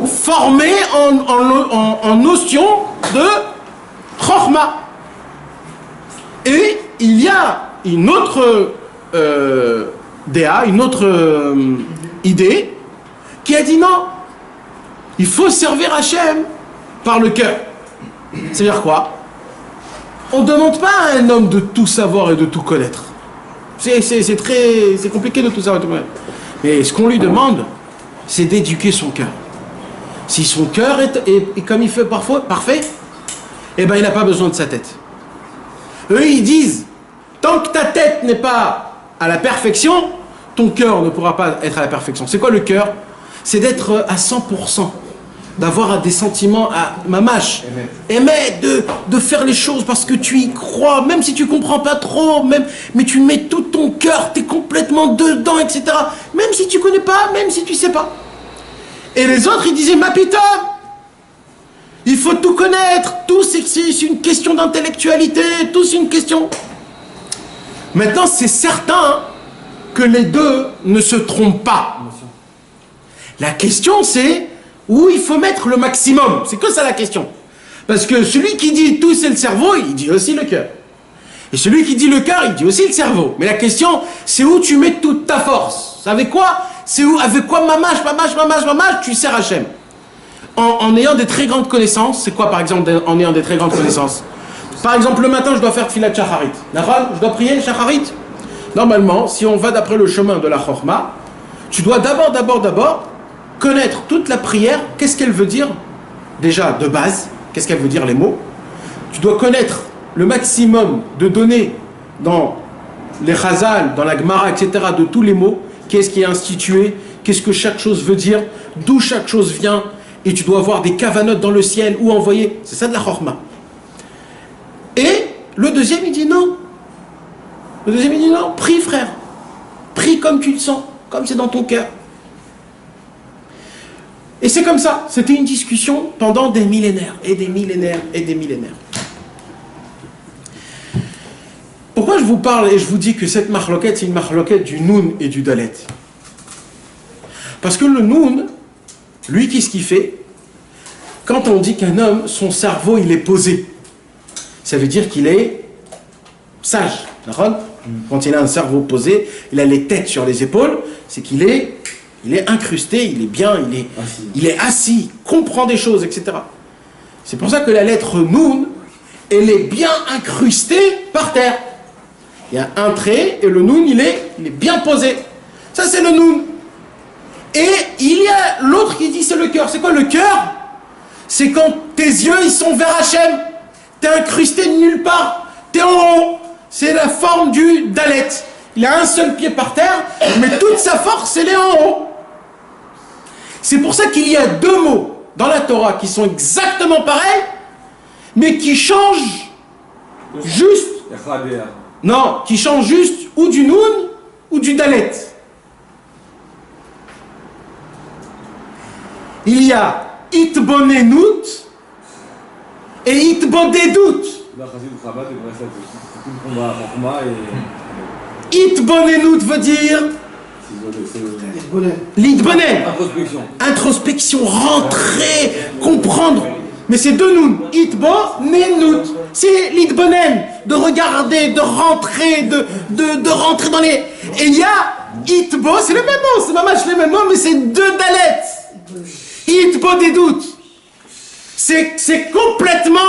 formés en notion de chorma. Et il y a une autre une autre idée qui a dit non. Il faut servir Hachem par le cœur. C'est-à-dire quoi? On ne demande pas à un homme de tout savoir et de tout connaître. C'est compliqué de tout savoir et de tout connaître. Mais ce qu'on lui demande, c'est d'éduquer son cœur. Si son cœur est comme il fait parfois parfait, eh ben il n'a pas besoin de sa tête. Eux, ils disent, tant que ta tête n'est pas à la perfection, ton cœur ne pourra pas être à la perfection. C'est quoi le cœur? C'est d'être à 100%, d'avoir des sentiments à mamash, aimer, de faire les choses parce que tu y crois, même si tu comprends pas trop, mais tu mets tout ton cœur, tu es complètement dedans, etc. Même si tu connais pas, même si tu sais pas. Et les autres, ils disaient, ma pita, il faut tout connaître, tout c'est une question d'intellectualité, tout c'est une question. Maintenant, c'est certain que les deux ne se trompent pas. La question c'est où il faut mettre le maximum. C'est que ça la question. Parce que celui qui dit tout c'est le cerveau, il dit aussi le cœur. Et celui qui dit le cœur, il dit aussi le cerveau. Mais la question c'est où tu mets toute ta force. Avec quoi? C'est où? Avec quoi mamash, tu sers Hachem. en ayant des très grandes connaissances. C'est quoi par exemple en ayant des très grandes connaissances? Par exemple, le matin, je dois faire Tfilat Shacharit. Je dois prier Shacharit. Normalement, si on va d'après le chemin de la Chorma, tu dois d'abord connaître toute la prière. Qu'est-ce qu'elle veut dire? Déjà, de base, qu'est-ce qu'elle veut dire les mots? Tu dois connaître le maximum de données dans les Chazal, dans la Gemara, etc., de tous les mots. Qu'est-ce qui est institué? Qu'est-ce que chaque chose veut dire? D'où chaque chose vient? Et tu dois avoir des kavanotes dans le ciel ou envoyer. C'est ça de la Chorma. Et le deuxième, il dit non. Le deuxième, il dit non. Prie, frère. Prie comme tu le sens, comme c'est dans ton cœur. Et c'est comme ça. C'était une discussion pendant des millénaires, et des millénaires, et des millénaires. Pourquoi je vous parle et je vous dis que cette marloquette, c'est une marloquette du Noun et du Dalet? Parce que le Noun, lui, qu'est-ce qu'il fait? Quand on dit qu'un homme, son cerveau, il est posé, ça veut dire qu'il est sage. Quand il a un cerveau posé, il a les têtes sur les épaules, c'est qu'il est, incrusté, il est bien, il est assis, comprend des choses, etc. C'est pour ça que la lettre Noun, elle est bien incrustée par terre. Il y a un trait et le Noun, il est bien posé. Ça, c'est le Noun. Et il y a l'autre qui dit c'est le cœur. C'est quoi le cœur? C'est quand tes yeux, ils sont vers Hachem. T'es incrusté de nulle part. T'es en haut. C'est la forme du Dalet. Il a un seul pied par terre, mais toute sa force, elle est en haut. C'est pour ça qu'il y a deux mots dans la Torah qui sont exactement pareils, mais qui changent juste. Non, qui changent juste ou du Noun ou du Dalet. Il y a Itbonenut et Itbodedut. Itbonenut veut dire l'Itbonen. Introspection, rentrer, comprendre. Mais c'est deux Noun. Itbonenut. C'est l'Itbonen. De regarder, de rentrer, de rentrer dans les... Et il y a Itbo, c'est le même mot, c'est pas les mêmes mots, mais c'est deux Dalets. Itbodedut. C'est complètement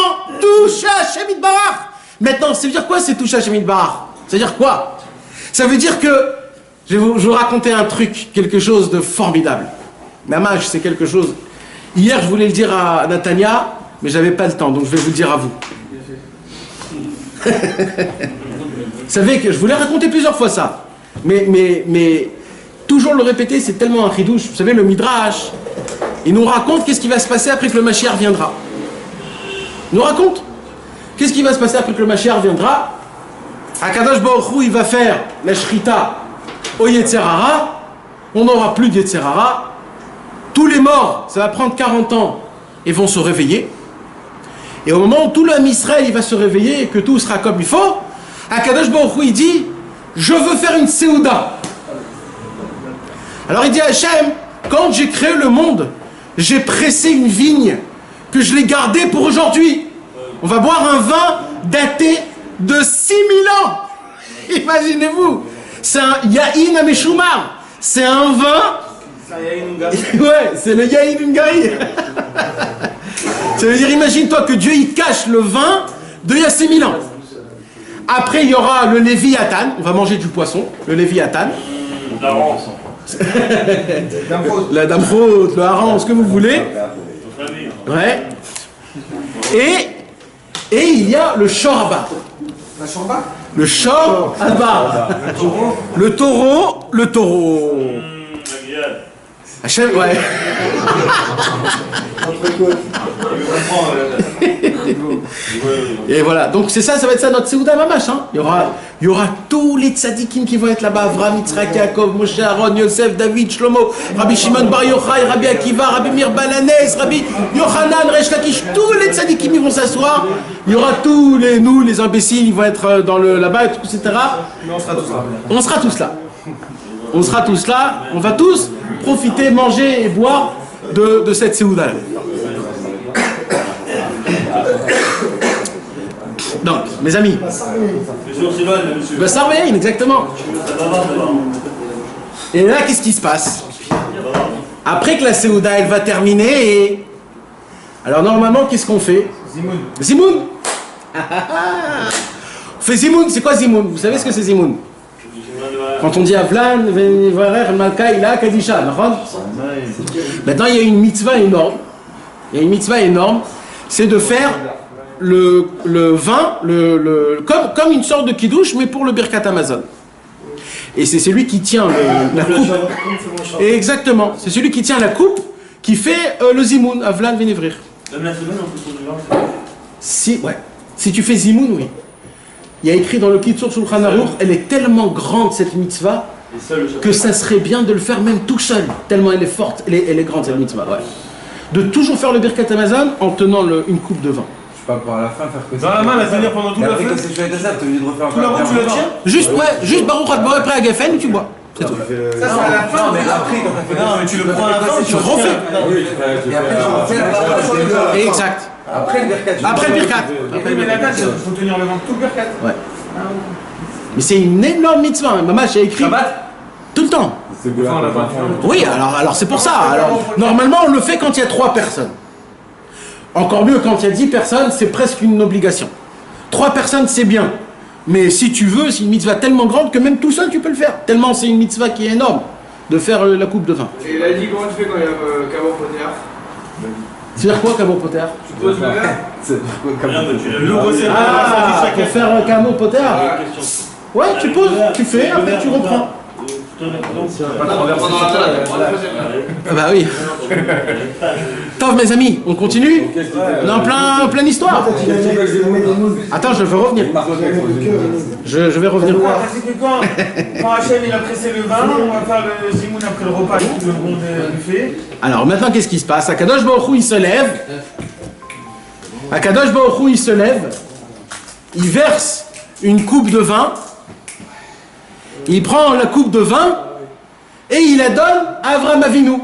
touche à Hashem Yitbarach. Maintenant, ça veut dire quoi c'est touche à Hashem Yitbarach? Ça veut dire quoi? Ça veut dire que, je vais vous raconter un truc, quelque chose de formidable. Mamage, c'est quelque chose... Hier, je voulais le dire à Natania, mais j'avais pas le temps, donc je vais vous le dire à vous. Vous savez que je voulais raconter plusieurs fois ça, mais toujours le répéter, c'est tellement un chidouche. Vous savez, le Midrash, il nous raconte qu'est-ce qui va se passer après que le Mashiach viendra. Il nous raconte qu'est-ce qui va se passer après que le Mashiach viendra. Akadosh Baruch Hu, il va faire la Shrita au Yetzer Hara, on n'aura plus de Yetzer Hara. Tous les morts, ça va prendre 40 ans, et vont se réveiller. Et au moment où tout l'homme Israël il va se réveiller et que tout sera comme il faut, Akadosh Baruch Hu, il dit, je veux faire une Séouda. Alors il dit à Hachem, quand j'ai créé le monde, j'ai pressé une vigne que je l'ai gardée pour aujourd'hui. On va boire un vin daté de 6000 ans. Imaginez-vous. C'est un Yahin Ameshumar. C'est un vin... Ouais, c'est le Yahin Ungari. Ça veut dire, imagine-toi que Dieu il cache le vin d'il y a 6000 ans. Après, il y aura le Léviathan. On va manger du poisson, le Léviathan. La Damrot, le hareng, ce que vous voulez. Ouais. Et il y a le Shorba. La Shorba? Le Shorba. Le taureau. Hachem, ouais. Et voilà, donc c'est ça, ça va être ça notre Séouda Mamash. Hein. Il y aura tous les tzadikim qui vont être là-bas. Avraham, Yitzhak, Yaakov, Moshe, Aaron, Yosef, David, Shlomo, Rabbi Shimon Bar Yochai, Rabbi Akiva, Rabbi Mir Balanes, Rabbi Yochanan, Resh Lakish. Tous les tzadikim ils vont s'asseoir. Il y aura tous nous, les imbéciles, ils vont être là-bas, etc. Mais on sera tous là. On sera tous là. On sera tous là. On va tous profiter, manger et boire de cette Séouda. Donc, mes amis. Bassarbein, exactement. Et là, qu'est-ce qui se passe? Après que la Séouda, elle va terminer, Alors normalement, qu'est-ce qu'on fait? Zimoun. Zimoun. On fait Zimoun, c'est quoi Zimoun? Vous savez ce que c'est Zimoun? Quand on dit Avlan, Venevarer, Malka, Ila, Kadisha, maintenant il y a une mitzvah énorme. Il y a une mitzvah énorme, c'est de faire le vin, comme une sorte de kiddush, mais pour le Birkat Hamazon. Et c'est celui qui tient la coupe. Exactement, c'est celui qui tient la coupe qui fait le Zimoun, Avlan, Venevrir. Même la semaine, on peut faire du vin. Si, ouais. Si tu fais Zimoun, oui. Il y a écrit dans le Kitzur Shulchan Aruch, elle est tellement grande cette mitzvah que ça serait bien de le faire même tout seul, tellement elle est forte, elle est grande cette mitzvah, ouais. De toujours faire le Birkat Hamazon en tenant une coupe de vin. Je sais pas pour à la fin faire que ça. Dans la main, la tenir pendant toute la Après, quand fête. tu fais ça, t'es obligé de refaire Tout la route, tu la tiens. Juste Baruch Adboré près à Geffen et tu bois. C'est tout. Ça, c'est à la fin. Non, mais après, quand t'as fait Non, mais tu le prends à la fin, Tu refais. Et après, tu refais la fin. Exact. Après le Birkat. Après le Birkat. Mais la tâche, il faut tenir le vent tout le Birkat. Ouais. Mais c'est une énorme mitzvah. Hein. Maman, j'ai écrit tout le temps. C'est bien. Oui, alors c'est pour ça. Alors, normalement, on le fait quand il y a 3 personnes. Encore mieux, quand il y a 10 personnes, c'est presque une obligation. 3 personnes, c'est bien. Mais si tu veux, c'est une mitzvah tellement grande que même tout seul, tu peux le faire. Tellement c'est une mitzvah qui est énorme de faire la coupe de vin. Et il a dit comment tu fais quand il y a Cabo Potter? C'est-à-dire quoi, Camo Potter? Tu poses le verre? Ah, pour faire Camo Potter? Ouais, tu poses, tu fais, après tu reprends. Ah bah oui. Attends, mes amis, on continue? On est en plein histoire. Attends, je veux revenir. Je vais revenir. Quand Hachem il a pressé le vin, on va faire le zimoun après le repas, le bon buffet. Alors maintenant, qu'est-ce qui se passe? Akadosh Baruch Hu, il se lève. Akadosh Baruch Hu, il se lève. Il verse une coupe de vin. Il prend la coupe de vin et il la donne à Avram Avinu.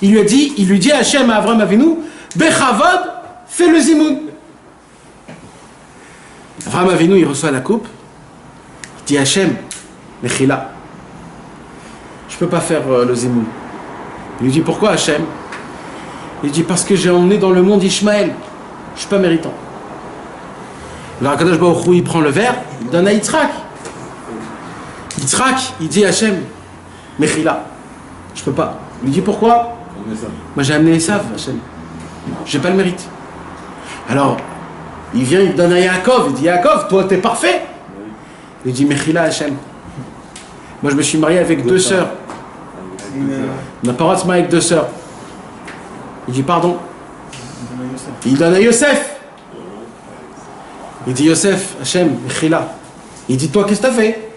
Il lui dit à Hachem, à Avram Avinu, Bechavod, fais le zimoun. Avram Avinu, il reçoit la coupe. Il dit à Hachem, Mechila, je ne peux pas faire le zimoun. Il lui dit, pourquoi Hachem? Il dit, parce que j'ai emmené dans le monde Ishmaël. Je ne suis pas méritant. Alors Akadosh Baruch Hu, il prend le verre, il donne à Yitzhak. Yitzhak, il dit à Hachem, Mechila, je peux pas. Il lui dit pourquoi? Moi j'ai amené Esav, Hachem. J'ai pas le mérite. Alors, il vient, il donne à Yaakov, il dit Yaakov, toi t'es parfait. Il dit Mechila, Hachem. Moi je me suis marié avec 2 sœurs. On n'a pas le droit de se marier avec 2 sœurs. Il dit pardon. Il donne à Yosef. Il dit Yosef, Hachem, Mechila. Il dit toi qu'est-ce que t'as fait?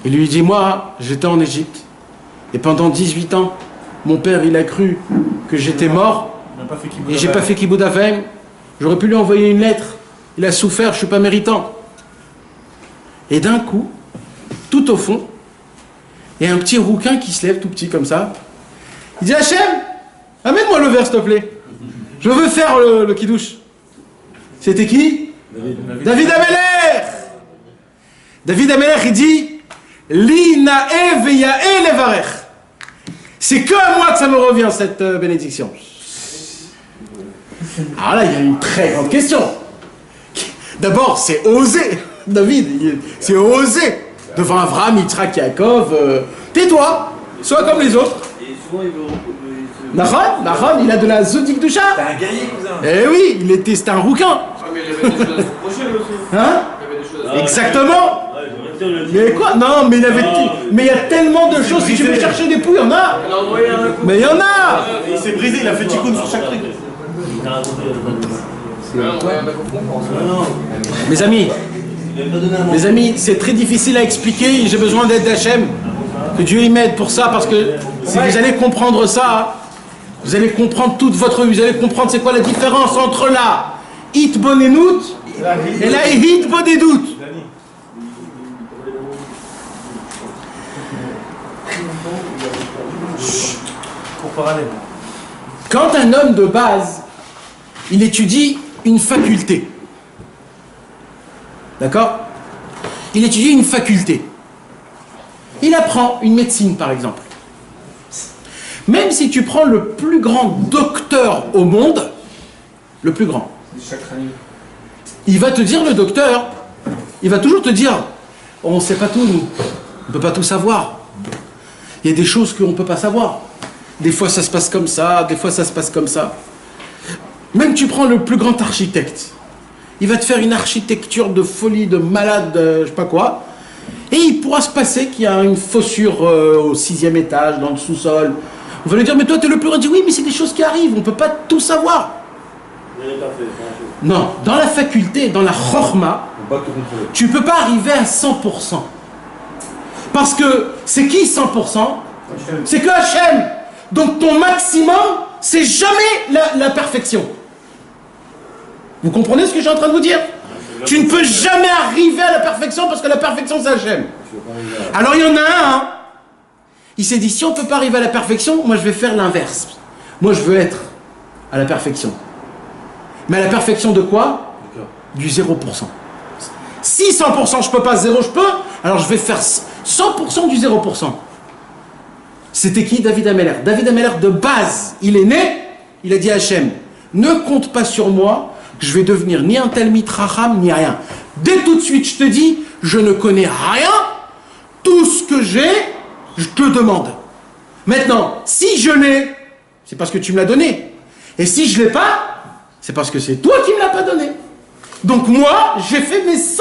Il lui dit, moi, j'étais en Égypte. Et pendant 18 ans, mon père, il a cru que j'étais mort. Et j'ai pas fait Kiboud Avem. J'aurais pu lui envoyer une lettre. Il a souffert, je suis pas méritant. Et d'un coup, tout au fond, il y a un petit rouquin qui se lève, tout petit comme ça. Il dit, Hachem, amène-moi le verre, s'il te plaît. Je veux faire le kidouche. C'était qui? David Amelech. David Amelech, il dit, c'est que à moi que ça me revient cette bénédiction. Alors là, il y a une très grande question. D'abord, c'est osé. David, c'est osé. Devant Avraham, Yitzhak, Yaakov, tais-toi, sois comme les autres. Et souvent, il veut. Nahon, il a de la zodique de chat. T'es un guerrier, cousin. Eh oui, c'était un rouquin. Ah, mais il avait des choses à se reprocher lui aussi. Hein? Il avait des choses à se Exactement. Mais quoi? Non, mais il y a tellement de choses. Si tu veux chercher des poux, il y en a. Il a envoyé un coup. Mais il y en a. Il s'est brisé, il a fait tikkun sur chaque truc. Mes amis, c'est très difficile à expliquer. J'ai besoin d'aide d'Hachem. Que Dieu y m'aide pour ça, parce que si vous allez comprendre ça, vous allez comprendre toute votre vie. Vous allez comprendre c'est quoi la différence entre la hitbonenout et la hitbonedout. Quand un homme de base, il étudie une faculté, d'accord? Il étudie une faculté. Il apprend une médecine, par exemple. Même si tu prends le plus grand docteur au monde, le plus grand. Des chakranies. Il va te dire, le docteur, il va toujours te dire, on ne sait pas tout, nous. On ne peut pas tout savoir. Il y a des choses qu'on ne peut pas savoir. Des fois, ça se passe comme ça, des fois, ça se passe comme ça. Même tu prends le plus grand architecte. Il va te faire une architecture de folie, de malade, je sais pas quoi. Et il pourra se passer qu'il y a une faussure au 6e étage, dans le sous-sol. On va lui dire, mais toi, tu es le plus grand. Il dit, oui, mais c'est des choses qui arrivent, on ne peut pas tout savoir. Non, dans la faculté, dans la chorma, tu ne peux pas arriver à 100%. Parce que c'est qui 100%? C'est que Hachem. Donc ton maximum, c'est jamais la perfection. Vous comprenez ce que je suis en train de vous dire? Tu ne peux jamais arriver à la perfection parce que la perfection, c'est Hachem. Alors il y en a un, hein, il s'est dit, si on ne peut pas arriver à la perfection, moi je vais faire l'inverse. Moi je veux être à la perfection. Mais à la perfection de quoi? Du 0%. Si 100% je peux pas, 0 je peux, alors je vais faire 100% du 0%. C'était qui? David Ameller. David Ameller, de base, il est né, il a dit à Hachem, ne compte pas sur moi, je vais devenir ni un Talmid Chacham, ni rien. Dès tout de suite, je te dis, je ne connais rien, tout ce que j'ai, je te demande. Maintenant, si je l'ai, c'est parce que tu me l'as donné. Et si je ne l'ai pas, c'est parce que c'est toi qui ne me l'as pas donné. Donc moi, j'ai fait mes 100%,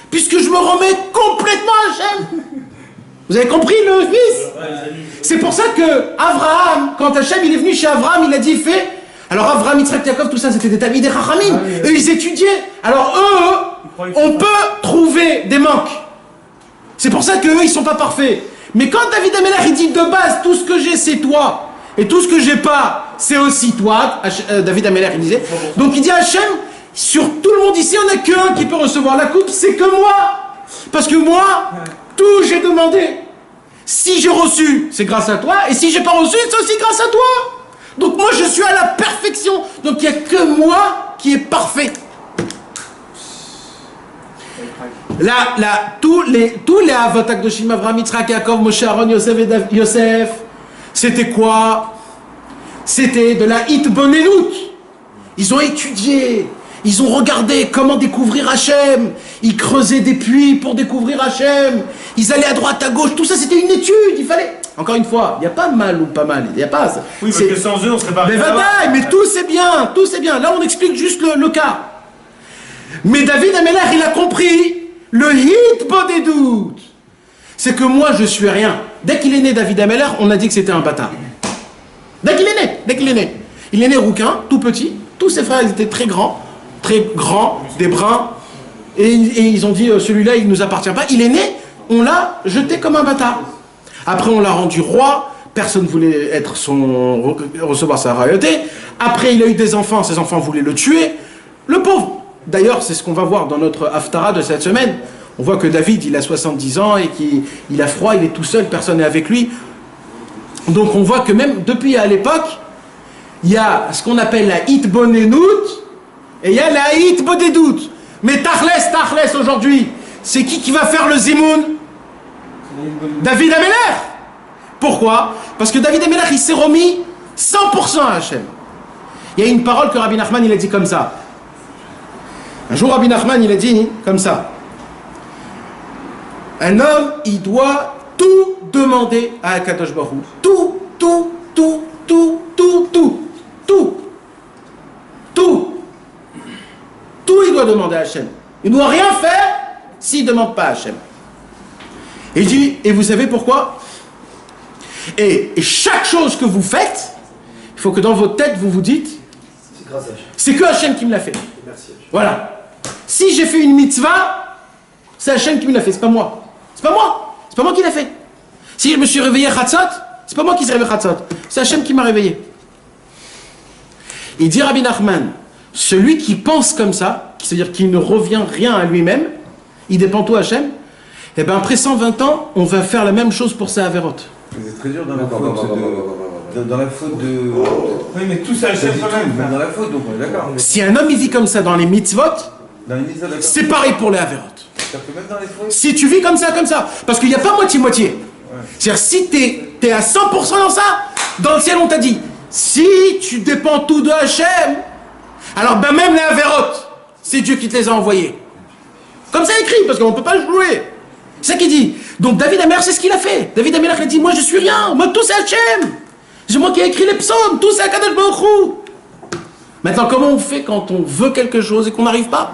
puisque je me remets complètement à Hachem. Vous avez compris le fils? C'est pour ça que Abraham, quand Hachem il est venu chez Abraham, il a dit, fait. Alors Abraham, Yitzhak, Yaakov, tout ça, c'était des Talmidei Chachamim. Eux, ils étudiaient. Alors eux, on peut trouver des manques. C'est pour ça qu'eux, ils sont pas parfaits. Mais quand David Ameller, il dit de base, tout ce que j'ai, c'est toi. Et tout ce que j'ai pas, c'est aussi toi. David Ameller, il disait. Donc il dit à Hachem, sur tout le monde ici, on n'a qu'un qui peut recevoir la coupe, c'est que moi. Parce que moi, tout j'ai demandé. Si j'ai reçu, c'est grâce à toi. Et si j'ai pas reçu, c'est aussi grâce à toi. Donc moi, je suis à la perfection. Donc il n'y a que moi qui est parfait. Là, tous les Avot Akdoshim, Avraham, Yitzhak, Yaakov, Moshe, Aaron, Yosef, c'était quoi? C'était de la hitbonenut. Ils ont étudié. Ils ont regardé comment découvrir Hachem. Ils creusaient des puits pour découvrir Hachem. Ils allaient à droite, à gauche. Tout ça, c'était une étude. Il fallait... Encore une fois, il n'y a pas mal ou pas mal. Il n'y a pas... Oui, parce que sans eux, on serait pas... Mais bataille, mais tout c'est bien. Tout c'est bien. Là, on explique juste le cas. Mais David Ameller, il a compris le hitbonenut. C'est que moi, je suis rien. Dès qu'il est né, David Ameller, on a dit que c'était un bâtard. Dès qu'il est né. Il est né rouquin, tout petit. Tous ses frères, ils étaient très grands, des bruns. Et ils ont dit, celui-là, il ne nous appartient pas. Il est né, on l'a jeté comme un bâtard. Après, on l'a rendu roi. Personne ne voulait recevoir sa royauté. Après, il a eu des enfants. Ses enfants voulaient le tuer. Le pauvre. D'ailleurs, c'est ce qu'on va voir dans notre Haftara de cette semaine. On voit que David, il a 70 ans et qu'il a froid, il est tout seul, personne n'est avec lui. Donc on voit que même depuis à l'époque, il y a ce qu'on appelle la hitbonenut et il y a la hitbodedut. Mais Tachles aujourd'hui, c'est qui va faire le zimoun? David Ameller. Pourquoi? Parce que David Ameller, il s'est remis 100% à Hachem. Il y a une parole que Rabbi Nachman, il a dit comme ça. Un jour, Rabbi Nachman, il a dit comme ça. Un homme, il doit tout demander à Akadosh Baruch Hu. Tout. Tout, il doit demander à Hachem. Il ne doit rien faire s'il ne demande pas à Hachem. Et il dit, et vous savez pourquoi? Et chaque chose que vous faites, il faut que dans votre tête, vous vous dites, C'est grâce à Hachem. c'est que Hachem qui me l'a fait. Merci Hachem. Voilà. Si j'ai fait une mitzvah, c'est Hachem qui me l'a fait, c'est pas moi. C'est pas moi qui l'a fait. Si je me suis réveillé Chatzot, c'est pas moi qui s'est réveillé Chatzot, c'est Hachem qui m'a réveillé. Il dit Rabbi Nachman, celui qui pense comme ça, c'est-à-dire qu'il ne revient rien à lui-même, il dépend tout à Hachem, et bien après 120 ans, on va faire la même chose pour sa Averot. C'est très dur dans la faute de... Oui, mais tout ça, Hachem quand même. Dans la faute, donc on est d'accord. Si un homme il vit comme ça dans les mitzvot, c'est pareil pour les Averot. Si tu vis comme ça, parce qu'il n'y a pas moitié-moitié. Ouais. C'est-à-dire, si tu es à 100% dans ça, dans le ciel, on t'a dit, si tu dépends tout de Hachem, Alors ben même les Avérotes, c'est Dieu qui te les a envoyés. Comme ça écrit, parce qu'on ne peut pas le jouer. C'est ça qu'il dit. Donc David Amer, c'est ce qu'il a fait. David Amer a dit, moi je suis rien, moi tout c'est Hachem. C'est moi qui ai écrit les psaumes, tout c'est Akadosh Baruch Hu. Maintenant, comment on fait quand on veut quelque chose et qu'on n'arrive pas?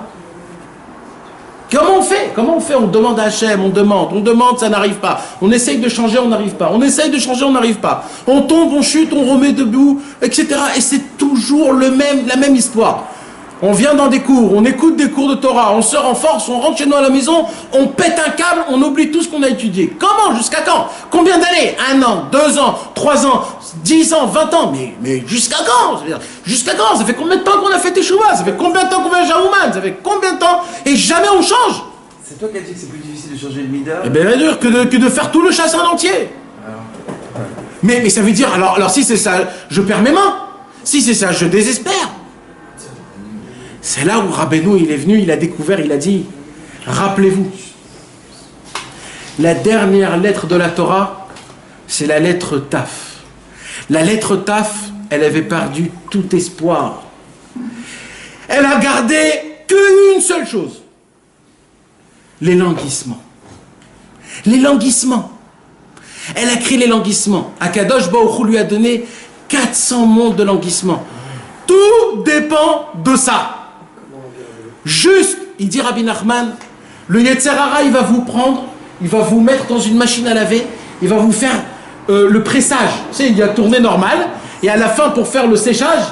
Comment on fait? On demande à Hachem, on demande, ça n'arrive pas. On essaye de changer, on n'arrive pas. On essaye de changer, on n'arrive pas. On tombe, on chute, on remet debout, etc. Et c'est toujours la même histoire. On vient dans des cours, on écoute des cours de Torah, on sort en force, on rentre chez nous à la maison, on pète un câble, on oublie tout ce qu'on a étudié. Comment? Jusqu'à quand? Combien d'années? 1 an, 2 ans, 3 ans, 10 ans, 20 ans? Mais jusqu'à quand? Jusqu'à quand? Ça fait combien de temps qu'on a fait Teshuvah? Ça fait combien de temps qu'on fait Jaouman? Ça fait combien de temps? Et jamais on change. C'est toi qui as dit que c'est plus difficile de changer le mida. Eh bien dur que de faire tout le chassin entier. Mais ça veut dire, alors si c'est ça, je perds mes mains. Si c'est ça, je désespère. C'est là où Rabbeinu, il est venu, il a découvert, il a dit, rappelez-vous, la dernière lettre de la Torah, c'est la lettre Taf. La lettre Taf, elle avait perdu tout espoir. Elle a gardé qu'une seule chose. Les languissements. Les languissements. Elle a créé les languissements. Akadosh Baruch Hu lui a donné 400 mondes de languissements. Tout dépend de ça. Juste, il dit Rabbi Nachman, le Yetzer Hara, il va vous prendre, il va vous mettre dans une machine à laver, il va vous faire le pressage. Tu sais, il y a tourné normal, et à la fin, pour faire le séchage,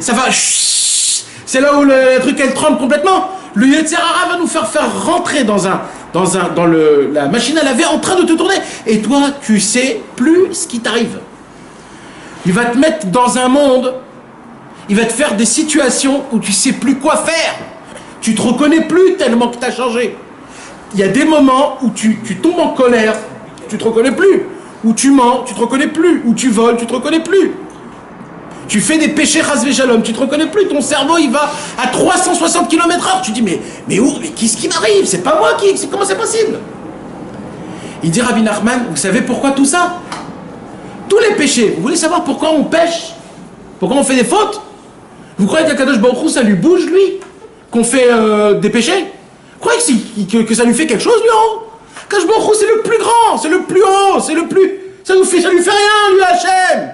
ça va... C'est là où le truc, elle tremble complètement. Le Yetzer Hara va nous faire rentrer dans la machine à laver en train de te tourner. Et toi, tu sais plus ce qui t'arrive. Il va te mettre dans un monde, il va te faire des situations où tu sais plus quoi faire. Tu te reconnais plus tellement que tu as changé. Il y a des moments où tu tombes en colère, tu te reconnais plus. Où tu mens, tu te reconnais plus. Où tu voles, tu te reconnais plus. Tu fais des péchés chas v'shalom, tu te reconnais plus. Ton cerveau, il va à 360 km/h. Tu dis, mais qu'est-ce qui m'arrive? C'est pas moi comment c'est possible? Il dit Rabbi Nachman, vous savez pourquoi tout ça? Tous les péchés, vous voulez savoir pourquoi on pêche? Pourquoi on fait des fautes? Vous croyez qu'Akadosh Baruch Hu, ça lui bouge, lui? Qu'on fait des péchés? Vous croyez que ça lui fait quelque chose, lui, en haut? Akadosh Baruch Hu, c'est le plus grand, c'est le plus haut, c'est le plus... Ça lui fait rien, lui, Hachem.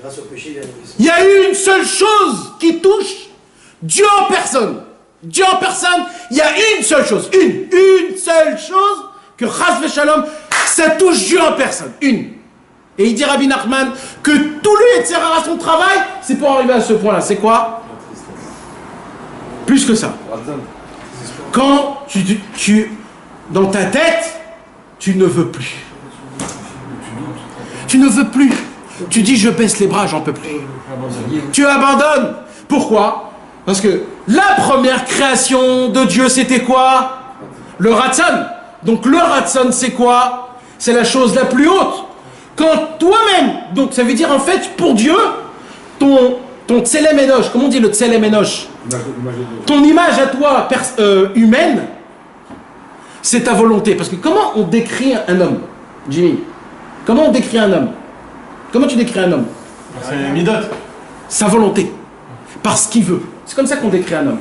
Grâce au péché, il y a une seule chose qui touche Dieu en personne. Dieu en personne, il y a une seule chose. Une seule chose que chas v'shalom, ça touche Dieu en personne. Une. Et il dit Rabbi Nachman que tout le Yetzer Hara, son travail, c'est pour arriver à ce point-là. C'est quoi? Plus que ça. Quand tu dans ta tête, tu ne veux plus. Tu ne veux plus. Tu dis je baisse les bras, j'en peux plus. Tu abandonnes. Pourquoi? Parce que la première création de Dieu, c'était quoi? Le Ratzon. Donc le Ratzon, c'est quoi? C'est la chose la plus haute. Quand toi-même, donc ça veut dire en fait pour Dieu, ton Tselem Enosh, comment on dit le Tselem Enosh? Ton image à toi humaine, c'est ta volonté. Parce que comment on décrit un homme, Jimmy? Comment on décrit un homme? Comment tu décris un homme? C'est Midot. Sa volonté. Par ce qu'il veut. C'est comme ça qu'on décrit un homme.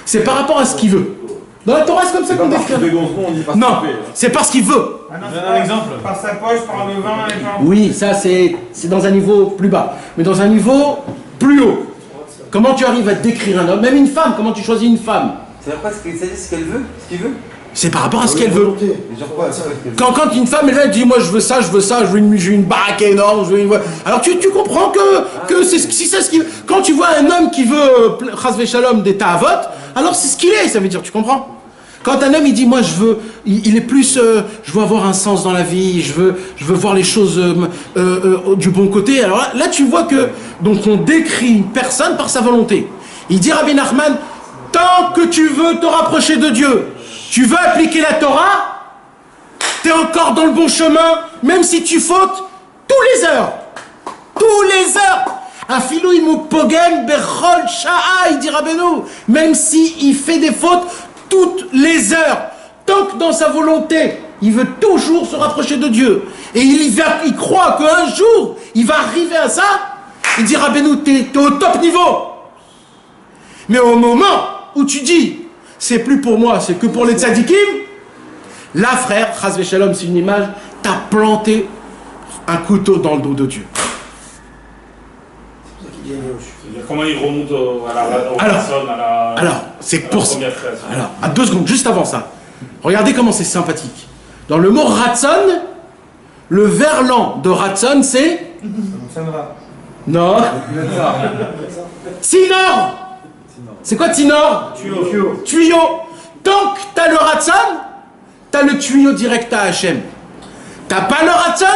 C'est par rapport à ce qu'il veut. Dans la Torah, c'est comme ça qu'on décrit un homme. Non, c'est parce qu'il veut. Donne un exemple. Par sa poche, par le vin et par... Oui, ça c'est dans un niveau plus bas. Mais dans un niveau plus haut. Comment tu arrives à décrire un homme? Même une femme, comment tu choisis une femme? Ça veut pas ce qu'elle veut, ce qu'il veut. C'est par rapport à ce qu'elle veut. Genre Quand une femme elle dit moi je veux ça, je veux une baraque énorme, je veux une voiture. Alors tu comprends que c'est ce qu'il veut. Quand tu vois un homme qui veut chas v'shalom des ta'avot, alors c'est ce qu'il est, ça veut dire, tu comprends? Quand un homme il dit moi je veux, il est plus je veux avoir un sens dans la vie, je veux voir les choses du bon côté. Alors là tu vois que donc on décrit une personne par sa volonté. Il dit Rabbi Nachman, tant que tu veux te rapprocher de Dieu, tu veux appliquer la Torah, tu es encore dans le bon chemin, même si tu fautes tous les heures. Tous les heures. Afilou imu pogem bechol sha'a, il dit Rabbeinu, même s'il fait des fautes toutes les heures, tant que dans sa volonté, il veut toujours se rapprocher de Dieu. Et il croit qu'un jour, il va arriver à ça. Il dit Rabbeinu, t'es au top niveau. Mais au moment où tu dis, c'est plus pour moi, c'est que pour les tzadikim, là, frère, Chas Shalom, c'est une image, t'as planté un couteau dans le dos de Dieu. Comment il remonte à la personne, alors, c'est pour ça. première création. Alors, à 2 secondes, juste avant ça, regardez comment c'est sympathique. Dans le mot Ratson, le verlan de Ratson, c'est... Non. Tinor. C'est quoi Tinor? Tuyau. Tant que t'as le Ratson, t'as le tuyau direct à Hachem. T'as pas le Ratson,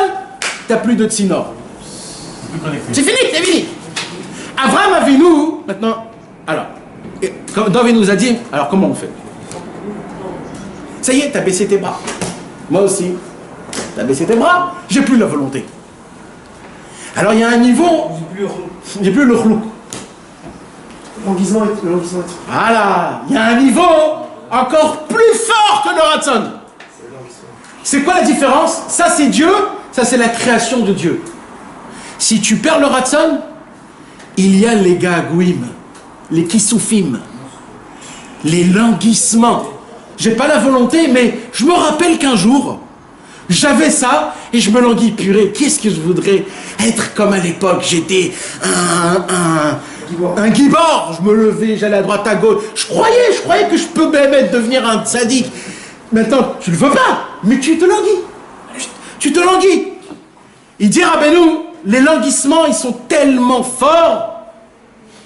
t'as plus de Tinor. C'est fini. Abraham Avinu, maintenant, alors, comme David nous a dit, alors comment on fait? Ça y est, t'as baissé tes bras. Moi aussi. T'as baissé tes bras, j'ai plus la volonté. Alors il y a un niveau, j'ai plus le chlouk. L'enguisement est... Voilà, il y a un niveau encore plus fort que le Ratson. C'est quoi la différence? Ça c'est Dieu, ça c'est la création de Dieu. Si tu perds le Ratson, il y a les gagouim, les kissoufim, les languissements. J'ai pas la volonté, mais je me rappelle qu'un jour, j'avais ça et je me languis, purée, qu'est-ce que je voudrais être comme à l'époque. J'étais un gibor, je me levais, j'allais à droite à gauche. Je croyais que je peux même devenir un tzaddik. Maintenant, tu le veux pas, mais tu te languis. Tu te languis. Il dit Rabbeinu, les languissements, ils sont tellement forts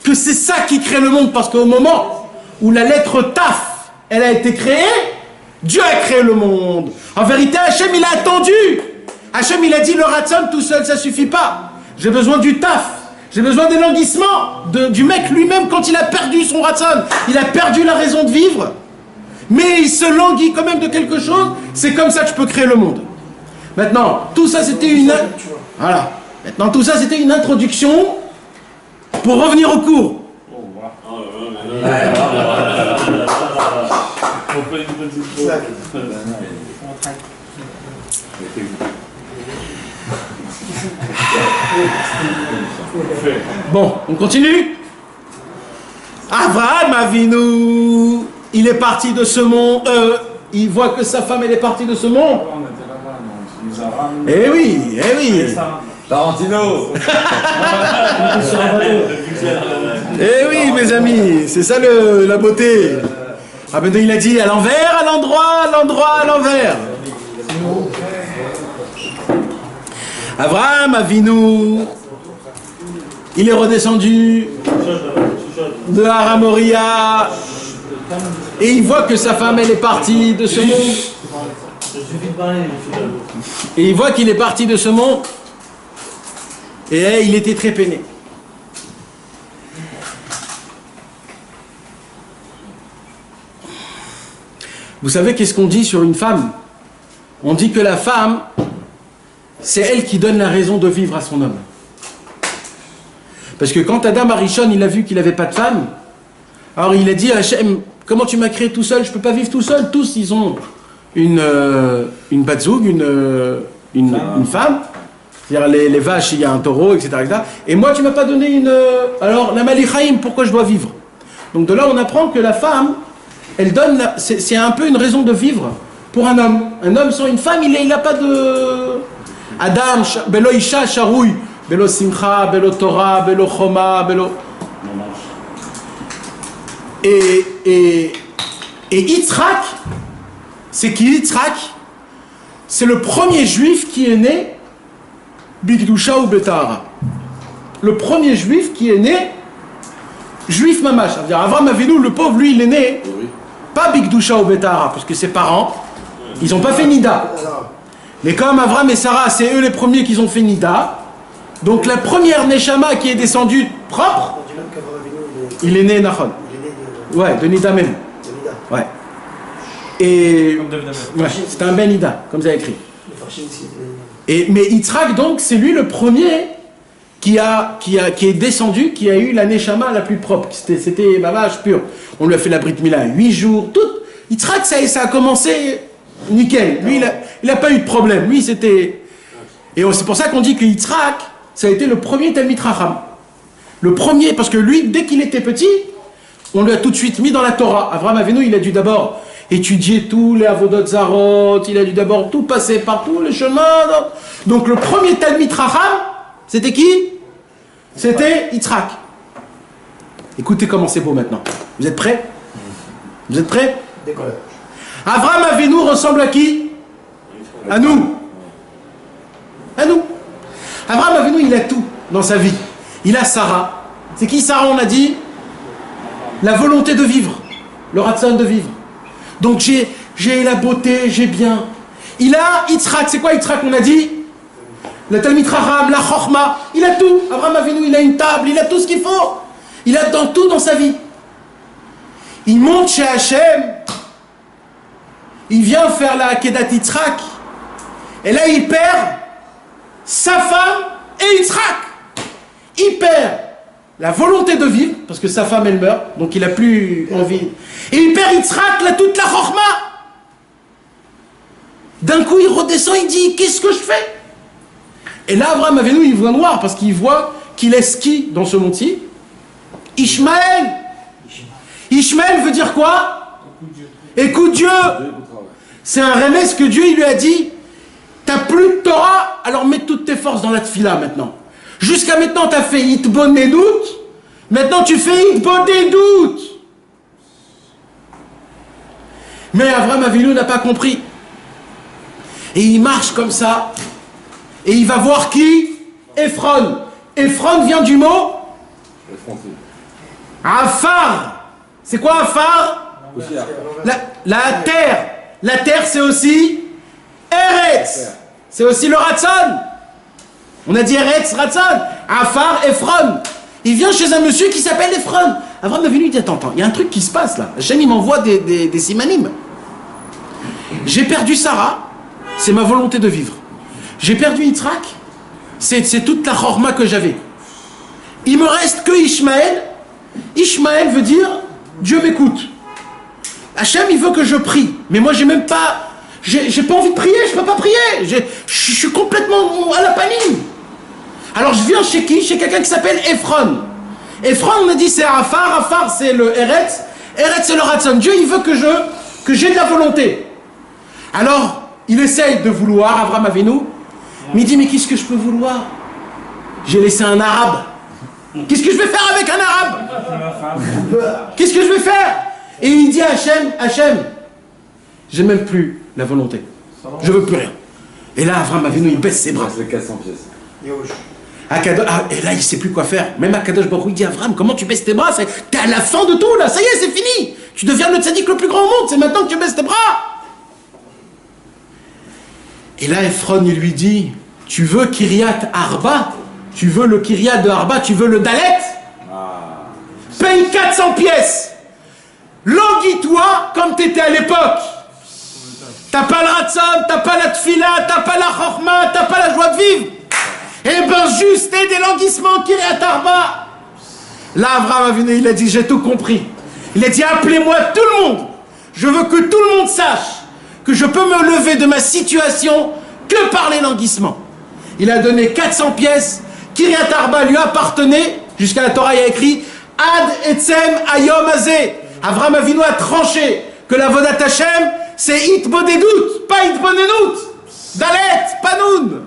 que c'est ça qui crée le monde. Parce qu'au moment où la lettre Taf, elle a été créée, Dieu a créé le monde. En vérité, Hachem, il a attendu. Hachem, il a dit, le Ratson tout seul, ça suffit pas. J'ai besoin du Taf. J'ai besoin des languissements du mec lui-même quand il a perdu son Ratson. Il a perdu la raison de vivre. Mais il se languit quand même de quelque chose. C'est comme ça que je peux créer le monde. Maintenant, tout ça, c'était une... Voilà. Maintenant, tout ça, c'était une introduction pour revenir au cours. Bon, on continue. Abraham Avinu, il est parti de ce monde. Il voit que sa femme, elle est partie de ce monde. Eh oui. Tarantino. Eh oui, mes amis, c'est ça la beauté. Ah ben il a dit à l'envers, à l'endroit, à l'envers. Abraham Avinu, il est redescendu de Haramoria et il voit que sa femme, elle est partie de ce monde. Et il voit qu'il est parti de ce monde et il était très peiné. Vous savez qu'est-ce qu'on dit sur une femme? On dit que la femme, c'est elle qui donne la raison de vivre à son homme. Parce que quand Adam Arishon, il a vu qu'il n'avait pas de femme, alors il a dit à Hachem, comment tu m'as créé tout seul? Je ne peux pas vivre tout seul. Tous, ils ont une batzoug, une femme. C'est-à-dire les vaches, il y a un taureau, etc. Et moi, tu ne m'as pas donné une... Alors, la Malichaïm, pourquoi je dois vivre? Donc de là, on apprend que la femme, elle donne... C'est un peu une raison de vivre pour un homme. Un homme sans une femme, il n'a pas de... Adam, Belo Isha, Sharouy, Belo Simcha, Belo Torah, Belo Choma, Belo... Et Yitzhak, c'est qui Yitzhak? C'est le premier juif qui est né Bigdusha ou Betahara. Le premier juif qui est né juif mamash. C'est-à-dire Avraham Avinu, le pauvre, lui, il est né pas Bigdusha ou Betahara, parce que ses parents, ils n'ont pas fait Nida. Mais comme Avraham et Sarah, c'est eux les premiers qui ont fait Nida, donc la première Neshama qui est descendue propre, il est né Nachon. Ouais, de Nida même. Ouais. Et ouais, c'est un Ben Nida, comme ça écrit. Mais Yitzhak, donc, c'est lui le premier qui est descendu, qui a eu la Neshama la plus propre. C'était Mamash pur. On lui a fait la Brit Mila 8 jours, tout. Yitzhak, ça a commencé nickel. Lui, il n'a pas eu de problème. Lui, c'était... Et c'est pour ça qu'on dit que Yitzhak, ça a été le premier Talmid Chacham. Le premier, parce que lui, dès qu'il était petit, on lui a tout de suite mis dans la Torah. Avraham Avinu, il a dû d'abord étudier tous les Avodot Zarot, il a dû d'abord tout passer par tous les chemins. Donc le premier Talmid Chacham, c'était qui? C'était Yitzhak. Écoutez comment c'est beau maintenant. Vous êtes prêts? Vous êtes prêts? Avraham Avinu ressemble à qui? À nous. À nous. Avraham Avinu, il a tout dans sa vie. Il a Sarah. C'est qui Sarah, on a dit? La volonté de vivre. Le ratson de vivre. Donc j'ai la beauté, j'ai bien. Il a Yitzhak. C'est quoi Yitzhak, on a dit? Le Talmid Chacham, la Chochma. Il a tout. Avraham Avinu, il a une table, il a tout ce qu'il faut. Il a tout dans sa vie. Il monte chez Hachem. Il vient faire la Akedat Yitzhak. Et là, il perd sa femme et Yitzhak. Il perd la volonté de vivre, parce que sa femme, elle meurt, donc il n'a plus envie. Et il perd Yitzhak, là, toute la Chochma. D'un coup, il redescend, il dit, qu'est-ce que je fais? Et là, Avraham Avinu, il voit noir, parce qu'il voit qu'il est qui dans ce monde-ci? Ishmaël. Ishmaël veut dire quoi? Écoute Dieu. C'est un remède que Dieu il lui a dit. T'as plus de Torah, alors mets toutes tes forces dans la tfila maintenant. Jusqu'à maintenant, tu as fait Hitbonedut. Maintenant, tu fais Hitbonedut. Mais Avraham Avinu n'a pas compris. Et il marche comme ça. Et il va voir qui? Ephron. Ephron vient du mot Afar. C'est quoi Afar? La terre. La terre, c'est aussi Eretz. C'est aussi le Ratson. On a dit Eretz, Ratson. Afar, Ephron. Il vient chez un monsieur qui s'appelle Ephron. Avraham Avinu dit, attends, il y a un truc qui se passe là. Hachem, il m'envoie des simanim. J'ai perdu Sarah, c'est ma volonté de vivre. J'ai perdu Yitzhak, c'est toute la chorma que j'avais. Il me reste que Ishmaël. Ishmaël veut dire, Dieu m'écoute. Hachem, il veut que je prie. Mais moi, j'ai même pas... J'ai pas envie de prier, je peux pas prier. Je suis complètement à la panique. Alors je viens chez qui? Chez quelqu'un qui s'appelle Ephron. Ephron, on a dit c'est Afar. Afar, c'est le Eretz. Eretz, c'est le Ratson. Dieu, il veut que j'ai de la volonté. Alors, il essaye de vouloir, Avraham Avinu. Mais il dit, mais qu'est-ce que je peux vouloir? J'ai laissé un arabe. Qu'est-ce que je vais faire avec un arabe? Qu'est-ce que je vais faire? Et il dit à Hachem, j'ai même plus la volonté. Je veux plus rien. Et là, Avraham Avinu, il baisse ses bras. C'est 400 pièces. Et là, il ne sait plus quoi faire. Même Akadosh Baruch Hu dit, Avraham, comment tu baisses tes bras? T'es à la fin de tout, là. Ça y est, c'est fini. Tu deviens le tzaddik le plus grand au monde. C'est maintenant que tu baisses tes bras. Et là, Ephron, il lui dit, tu veux Kiryat Arba? Tu veux le Kiryat de Arba? Tu veux le Dalet? Paye 400 pièces. Languis-toi comme tu étais à l'époque. T'as pas le Ratson, t'as pas la Tfila, t'as pas la Chochma, t'as pas la joie de vivre. Eh ben juste des languissements Kiryat Arba. Là, Avraham Avinu, il a dit, j'ai tout compris. Il a dit, appelez-moi tout le monde. Je veux que tout le monde sache que je peux me lever de ma situation que par les languissements. Il a donné 400 pièces. Kiryat Arba lui appartenait. Jusqu'à la Torah, il y a écrit Ad etzem ayom azeh. Avraham Avinu a tranché que la Vodat Hashem, c'est Hitbonedut, pas Hitbonenut. Dalet, pas Noun.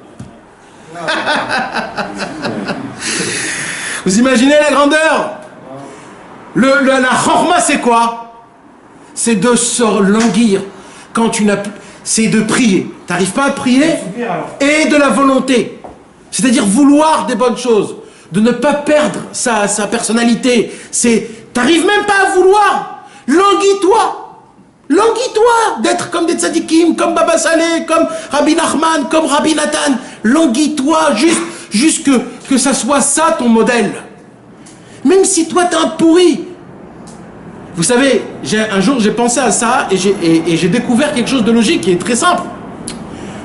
Vous imaginez la grandeur? La chorma, c'est quoi? C'est de se languir quand tu n'as plus. C'est de prier. Tu n'arrives pas à prier et de la volonté. C'est-à-dire vouloir des bonnes choses. De ne pas perdre sa personnalité. Tu n'arrives même pas à vouloir. Languis-toi. Languis-toi d'être comme des tzadikim, comme Baba Saleh, comme Rabbi Nachman, comme Rabbi Nathan. Languis-toi juste que ça soit ça ton modèle. Même si toi t'es un pourri. Vous savez, un jour j'ai pensé à ça et j'ai découvert quelque chose de logique qui est très simple.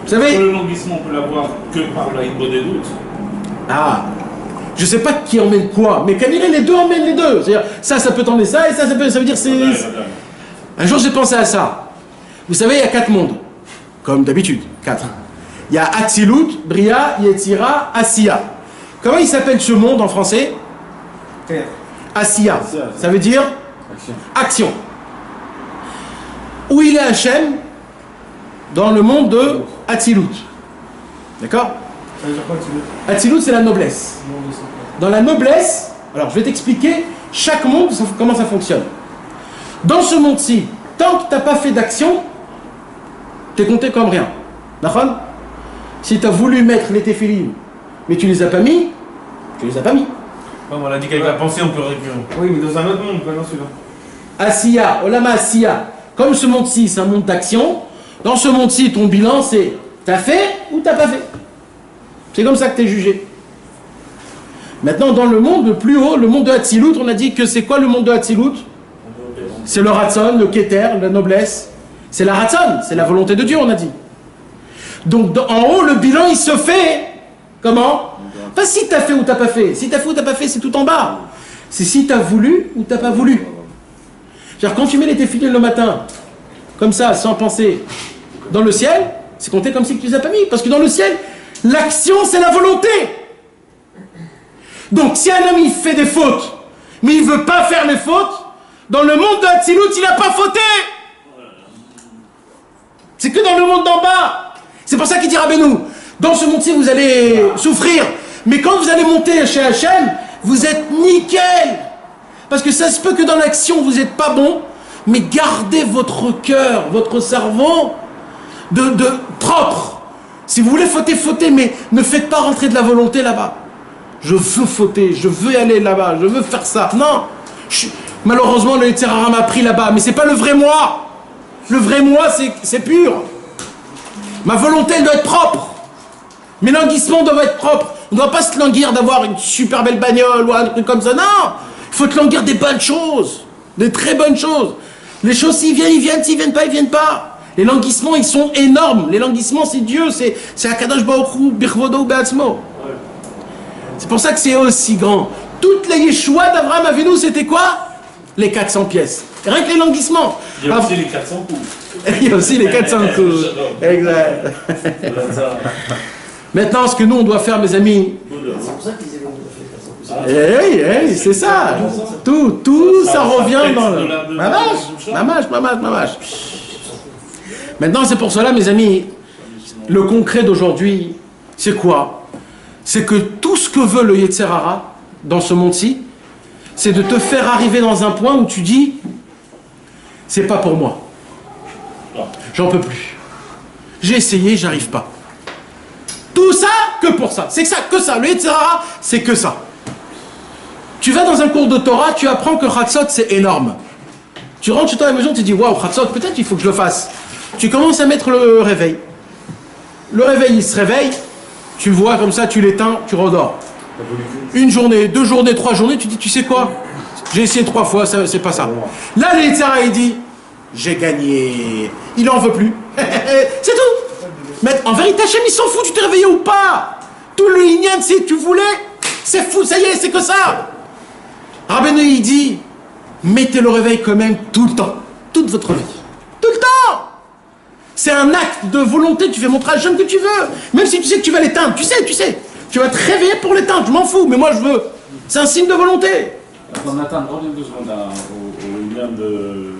Vous savez... Le languissement, on peut l'avoir que par la Hitbonedut. Ah, je sais pas qui emmène quoi, mais Kaniré, les deux emmènent les deux. C'est-à-dire, ça peut t'emmener ça et ça veut dire c'est... Un jour j'ai pensé à ça. Vous savez, il y a 4 mondes, comme d'habitude, 4. Il y a Atzilut, Bria, Yetzira, Asiya. Comment il s'appelle ce monde en français? Terre. Asiya. Ça veut dire Action. Où il est Hachem? Dans le monde de Hatzilut. D'accord? Ça veut dire quoi, tu veux? Hatzilut, c'est la noblesse. Dans la noblesse, alors je vais t'expliquer chaque monde, comment ça fonctionne. Dans ce monde-ci, tant que tu n'as pas fait d'action, tu es compté comme rien. D'accord? Si tu as voulu mettre les téphilines, mais tu les as pas mis, tu les as pas mis. Non, on a dit qu'avec la pensée, on peut récupérer. Oui, mais dans un autre monde, pas dans celui-là. Asiya, Olama Asiya. Comme ce monde-ci, c'est un monde d'action, dans ce monde-ci, ton bilan, c'est t'as fait ou t'as pas fait. C'est comme ça que tu es jugé. Maintenant, dans le monde le plus haut, le monde de Hatzilut, on a dit que c'est quoi le monde de Hatzilut? C'est le Ratzon, le Keter, la noblesse. C'est la Ratzon, c'est la volonté de Dieu, on a dit. Donc, en haut, le bilan, il se fait. Comment? Pas si t'as fait ou t'as pas fait. Si t'as fait ou t'as pas fait, c'est tout en bas. C'est si t'as voulu ou t'as pas voulu. C'est-à-dire, quand tu mets les téphilines le matin, comme ça, sans penser, dans le ciel, c'est compté comme si tu les as pas mis. Parce que dans le ciel, l'action, c'est la volonté. Donc, si un homme, il fait des fautes, mais il veut pas faire les fautes, dans le monde de Hatzilut, il n'a pas fauté. C'est que dans le monde d'en bas. C'est pour ça qu'il dit Rabbeinu, dans ce monde-ci, vous allez souffrir. Mais quand vous allez monter chez Hachem, vous êtes nickel. Parce que ça se peut que dans l'action, vous n'êtes pas bon, mais gardez votre cœur, votre cerveau de propre. Si vous voulez fauter, fautez, mais ne faites pas rentrer de la volonté là-bas. Je veux fauter, je veux aller là-bas, je veux faire ça. Non, malheureusement, le Yetzer Hara m'a pris là-bas, mais c'est pas le vrai moi. Le vrai moi, c'est pur. Ma volonté, elle doit être propre. Mes languissements doivent être propres. On ne doit pas se languir d'avoir une super belle bagnole ou un truc comme ça. Non, il faut te languir des bonnes choses, des très bonnes choses. Les choses, s'ils viennent, ils viennent. S'ils viennent pas, ils viennent pas. Les languissements, ils sont énormes. Les languissements, c'est Dieu, c'est Akadosh Baruch Hu, Birvodo, Be'atzmo. C'est pour ça que c'est aussi grand. Toutes les Yeshua d'Abraham Avinu, c'était quoi? Les 400 pièces. Rien que les languissements. Il y a aussi les 400 coups. Il y a aussi les 400 coups. Exact. Maintenant, ce que nous, on doit faire, mes amis... C'est pour ça qu'ils étaient Oui, c'est ça. Tout ça revient dans le... Mamash. Maintenant, c'est pour cela, mes amis, le concret d'aujourd'hui, c'est quoi? C'est que tout ce que veut le Yetzer Hara, dans ce monde-ci, c'est de te faire arriver dans un point où tu dis, c'est pas pour moi. J'en peux plus. J'ai essayé, j'arrive pas. Tout ça, que pour ça. C'est que ça. Le Yetzer Hara, c'est que ça. Tu vas dans un cours de Torah, tu apprends que Chatzot, c'est énorme. Tu rentres chez toi à la maison, tu te dis, waouh, Chatzot, peut-être il faut que je le fasse. Tu commences à mettre le réveil. Le réveil, il se réveille, tu vois comme ça, tu l'éteins, tu redors. Une journée, 2 journées, 3 journées, tu dis, tu sais quoi? J'ai essayé 3 fois, c'est pas ça. Là, le Yetzer Hara, il dit, j'ai gagné. Il en veut plus. C'est tout. Mais en vérité, Hachem, il s'en fout, tu t'es réveillé ou pas. Tout le Inyan, si tu voulais, c'est fou, ça y est, c'est que ça. Rabbeinu, il dit, mettez le réveil quand même tout le temps. Toute votre vie. Tout le temps. C'est un acte de volonté, tu fais montrer à Hachem que tu veux. Même si tu sais que tu vas l'éteindre, tu sais. Tu vas te réveiller pour l'éteindre, je m'en fous, mais moi je veux. C'est un signe de volonté. Attends, Nathan, reviens 2 secondes au lien de...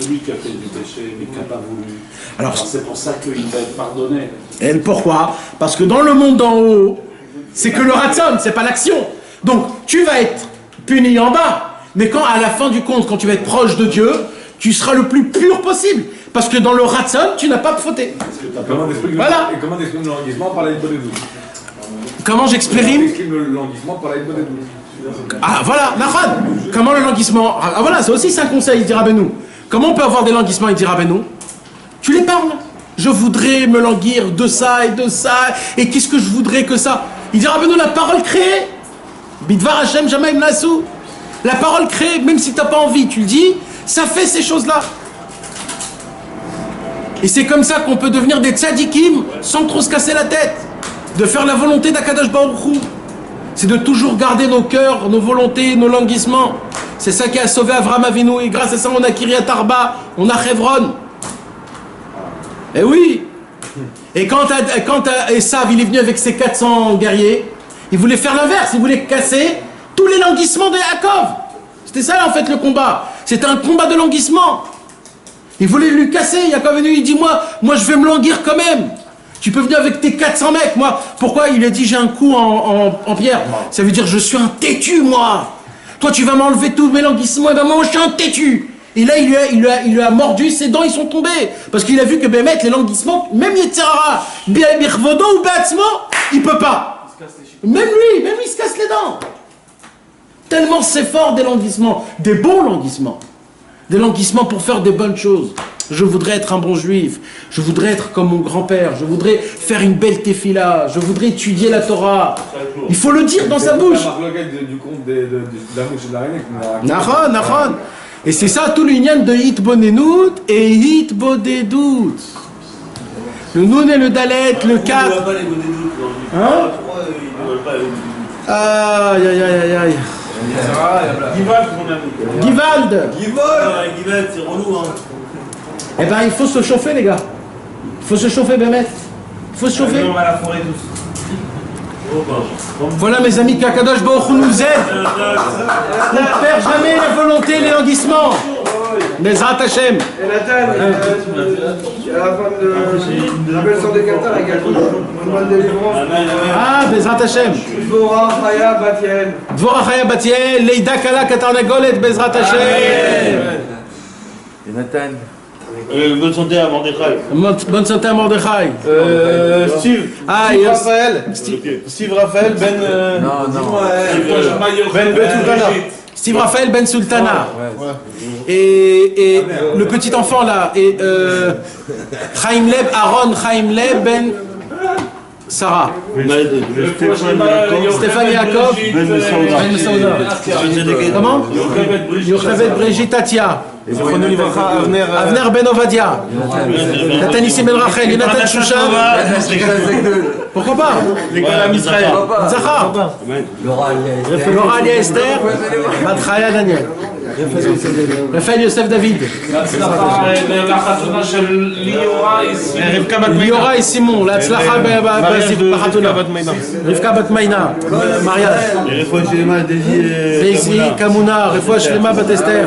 celui qui a fait du péché mais qui n'a pas voulu. Alors c'est pour ça qu'il va être pardonné. Et pourquoi? Parce que dans le monde d'en haut, c'est que le Ratzon, c'est pas l'action. Donc tu vas être puni en bas, mais quand à la fin du compte, quand tu vas être proche de Dieu, tu seras le plus pur possible. Parce que dans le Ratzon, tu n'as pas fauté. Voilà. Et comment t'exprimes le languissement par la bonne douce? Comment j'exprime le languissement par la bonne douce? Ah voilà, Nachad. Comment le languissement? Ah voilà, c'est aussi un conseil, il dit Rabbeinu. Comment on peut avoir des languissements, il dit Rabbeinu? Tu les parles. Je voudrais me languir de ça, et qu'est-ce que je voudrais que ça? Il dit Rabbeinu, la parole créée. Bidvar Hashem Jamaim Nassou. La parole créée, même si tu n'as pas envie, tu le dis, ça fait ces choses-là. Et c'est comme ça qu'on peut devenir des tzadikim sans trop se casser la tête. De faire la volonté d'Akadosh Baruch Hu. C'est de toujours garder nos cœurs, nos volontés, nos languissements. C'est ça qui a sauvé Avraham Avinu. Et grâce à ça, on a Kiryat Arba, on a Hebron. Eh oui. Et quand Esav, il est venu avec ses 400 guerriers, il voulait faire l'inverse. Il voulait casser tous les languissements de Yaakov. C'était ça en fait le combat. C'était un combat de languissement. Il voulait lui casser. Yaakov est venu, il dit moi je vais me languir quand même. Tu peux venir avec tes 400 mecs, moi. Pourquoi? Il a dit j'ai un coup en pierre. Ça veut dire je suis un têtu, moi. Toi tu vas m'enlever tous mes languissements, et ben moi je suis un têtu. Et là il lui a mordu, ses dents ils sont tombés. Parce qu'il a vu que Bémet, les languissements, même Yetzirara, Birvodo ou Beatzmo, il peut pas. Même lui il se casse les dents. Tellement c'est fort des languissements, des bons languissements. Des languissements pour faire des bonnes choses. Je voudrais être un bon juif. Je voudrais être comme mon grand-père. Je voudrais faire une belle tefila. Je voudrais étudier la Torah. Il faut le dire dans sa bouche. Du conte de la mouche et de l'araignée. Nahon. Et c'est ça tout l'union de Hitbonenout et Hitbodedout. Le Noun et le Dalet, le 4. Ils ne veulent pas les bonnes doutes. Hein? Ils ne veulent pas les bonnes doutes. Aïe. Givald, mon ami. Givald. Givald, c'est relou, hein. Eh ben, il faut se chauffer, les gars. Il faut se chauffer, Bémet. Il faut se chauffer. On va à la forêt tous. Voilà, mes amis, qu'Akadosh Baruch Hu nous aide. On ne perd jamais la volonté, les languissements. Bezrat Hashem. Et Nathan, à la fin de la belle sorte de Qatar, il y a une bonne délivrance. Ah, Bezrat Hashem. Dvorah, Chaya, Batiel. Dvorah Chaya Batiel, Leida Kala Katarnagolet, Bezrat Hashem. Et Nathan. Bonne santé à Mordechai. Bonne santé à Mordechai. Steve. Steve Raphaël. Steve Raphaël, Ben. Ben Sultana. Steve Raphaël Ben Sultana. Et le petit enfant là. Et Chaim Leb, Aaron Chaim Leb Ben Sarah. Stéphane Yaakov. Ben Saouda. Comment? Yochevet Brigitte Tatia. Avner Ben Ovadia. Nathan Issim Ben Rachel. Jonathan Shushan. Pourquoi pas? Zachar. Laura Alia Esther. Matraya Daniel. Raphaël Yosef David. Liora et Simon. L'Atzlacha Bachatuna. Rivka Bat Maïna. Mariage. Daisy Kamuna. Refoua Shlema Bat Esther.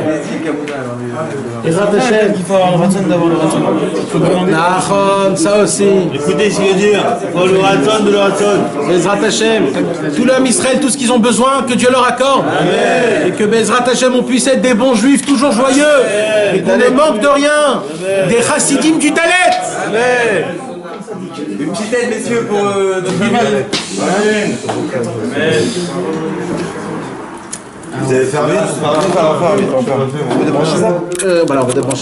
Ezrat Hashem. Il faut avoir le ratson d'avoir le ratson. Nahon, ça aussi. Écoutez ce qu'il veut dire. Il faut le ratson de le ratson. Bezrat Hashem. Tout l'homme Israël, tout ce qu'ils ont besoin, que Dieu leur accorde. Et que Bezrat Hashem, on puisse être des bons juifs, toujours joyeux. Et qu'on ne manque de rien. Des chassidim du Dalet. Une petite aide, messieurs, pour notre Givald. Vous avez fermé? Voilà, on va débrancher.